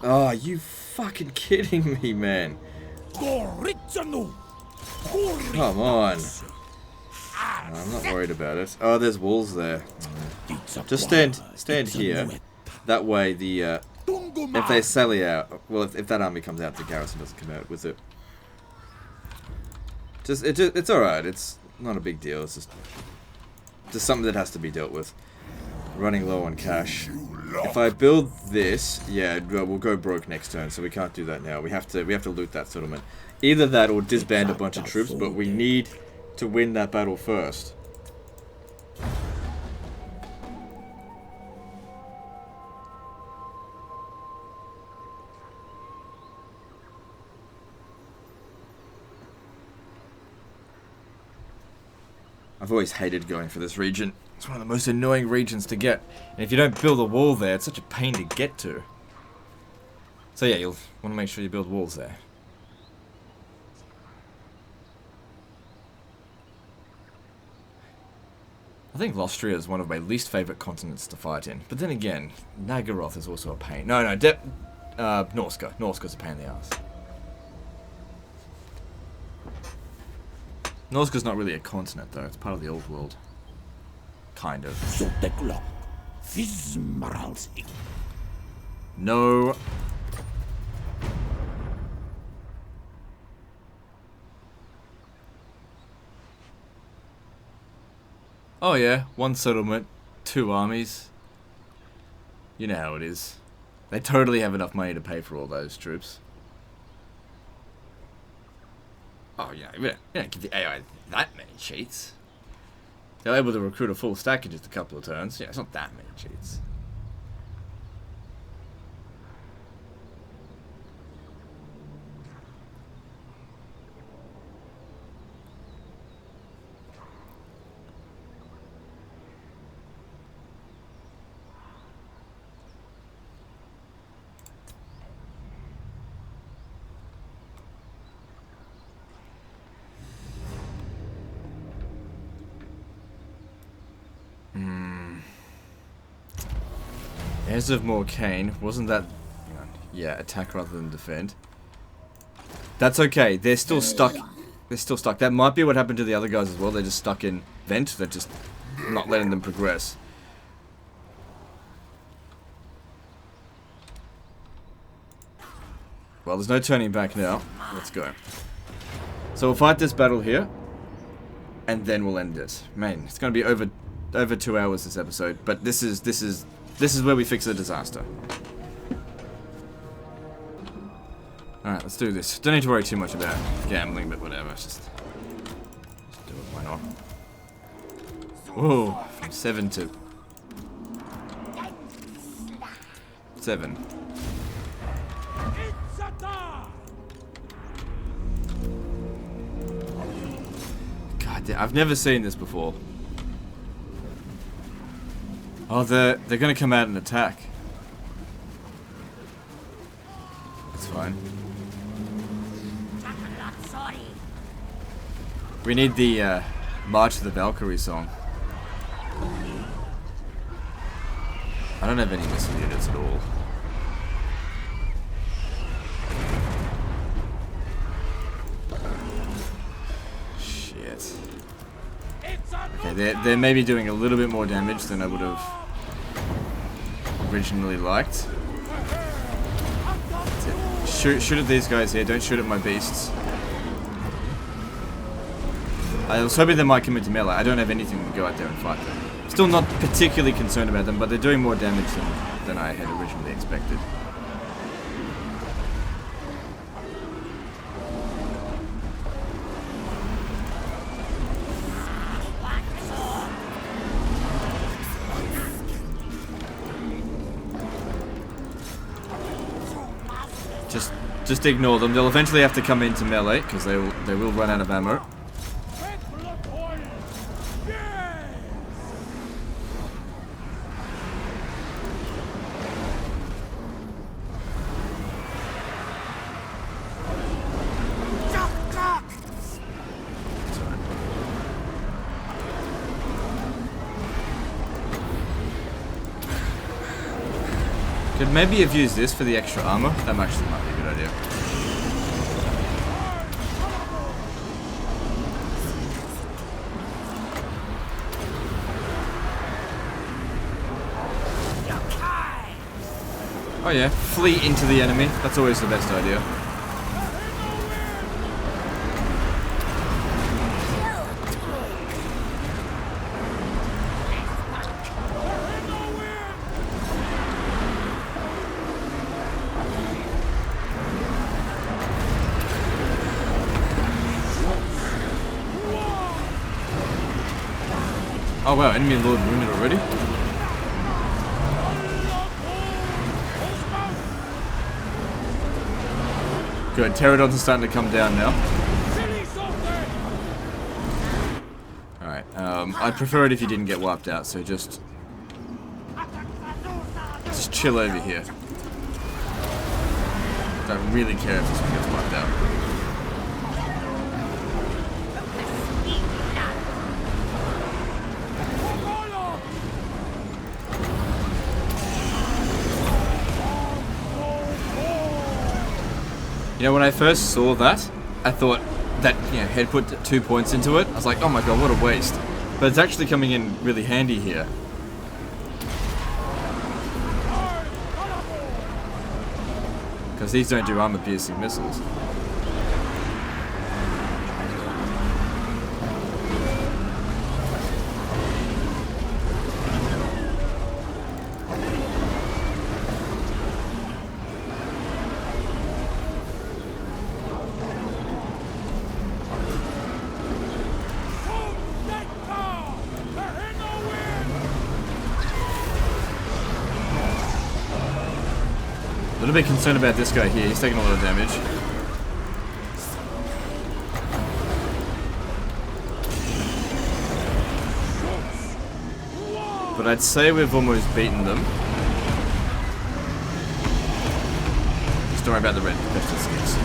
Oh, you fucking kidding me, man. Come on. I'm not worried about it. Oh, there's walls there. Just stand here. That way the if they sally out, well, if that army comes out, the garrison doesn't come out with it. It's alright. It's not a big deal. It's just something that has to be dealt with. Running low on cash. If I build this, yeah, we'll go broke next turn, so we can't do that now. We have to loot that settlement. Either that or disband a bunch of troops, but we need to win that battle first. I've always hated going for this region. It's one of the most annoying regions to get. And if you don't build a wall there, it's such a pain to get to. So yeah, you'll want to make sure you build walls there. I think Lostria is one of my least favourite continents to fight in. But then again, Nagaroth is also a pain. No, Norska. Norska's a pain in the ass. Norska's not really a continent, though. It's part of the old world. Kind of. Sotek. No. Oh yeah, 1 settlement, 2 armies. You know how it is. They totally have enough money to pay for all those troops. Oh yeah, we don't give the AI that many cheats. They're able to recruit a full stack in just a couple of turns. Yeah, it's not that many cheats. Heirs of Morcane, wasn't that... Yeah, attack rather than defend. That's okay, they're still stuck. They're still stuck. That might be what happened to the other guys as well. They're just stuck in Vent. They're just not letting them progress. Well, there's no turning back now. Let's go. So we'll fight this battle here. And then we'll end it. Man, it's going to be over 2 hours this episode. But this is where we fix the disaster. Alright, let's do this. Don't need to worry too much about gambling, but whatever. Just do it, why not? Whoa, from 7 to... 7. God damn, I've never seen this before. Oh, they're gonna come out and attack. That's fine. We need the March of the Valkyrie song. I don't have any missile units at all. Shit. Okay, they're maybe doing a little bit more damage than I would have originally liked. Shoot at these guys here, don't shoot at my beasts. I was hoping they might come into melee. I don't have anything to go out there and fight them. Still not particularly concerned about them, but they're doing more damage than I had originally expected. Just ignore them. They'll eventually have to come into melee because they will run out of ammo. Could maybe have used this for the extra armor. That actually might be a good idea. Oh yeah, flee into the enemy. That's always the best idea. Oh wow, enemy lord wounded already? Good, pterodons are starting to come down now. Alright, I'd prefer it if you didn't get wiped out, so just chill over here. Don't really care if this one gets wiped out. You know, when I first saw that, I thought that, you know, had put 2 points into it. I was like, oh my god, what a waste. But it's actually coming in really handy here. Because these don't do armor-piercing missiles. A little bit concerned about this guy here. He's taking a lot of damage. But I'd say we've almost beaten them. Just don't worry about the red pistol skins.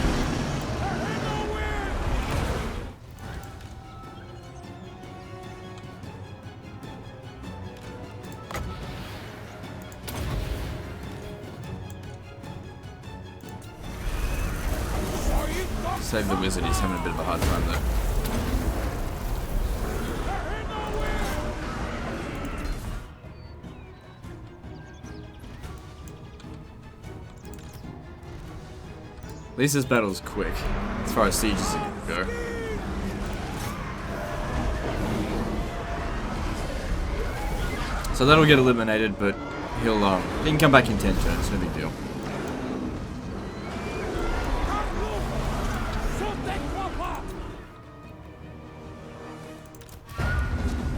Save the wizard, he's having a bit of a hard time though. At least this battle's quick, as far as sieges go. So that'll get eliminated, but he can come back in 10 turns, no big deal.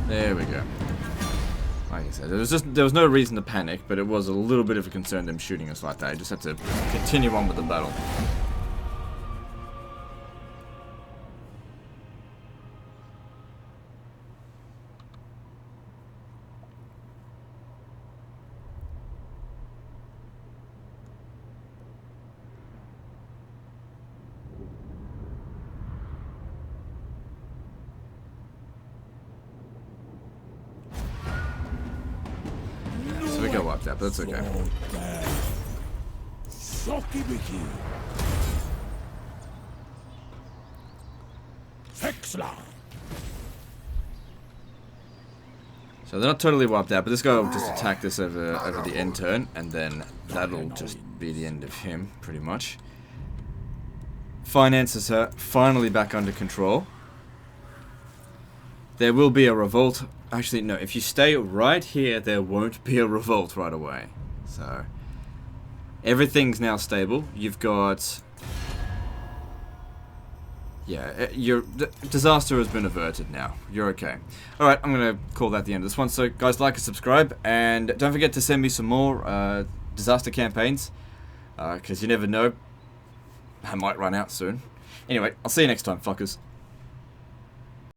There we go. Like I said, there was no reason to panic, but it was a little bit of a concern them shooting us like that. I just had to continue on with the battle. So we go wiped out, but that's okay. Sokibiki. Hexla. So they're not totally wiped out, but this guy will just attack this over the end turn, and then that'll just be the end of him, pretty much. Finances are finally back under control. There will be a revolt. Actually, no, if you stay right here, there won't be a revolt right away. So, everything's now stable. You've got... Yeah, your disaster has been averted now. You're okay. Alright, I'm going to call that the end of this one. So, guys, like and subscribe. And don't forget to send me some more disaster campaigns. Because you never know. I might run out soon. Anyway, I'll see you next time, fuckers.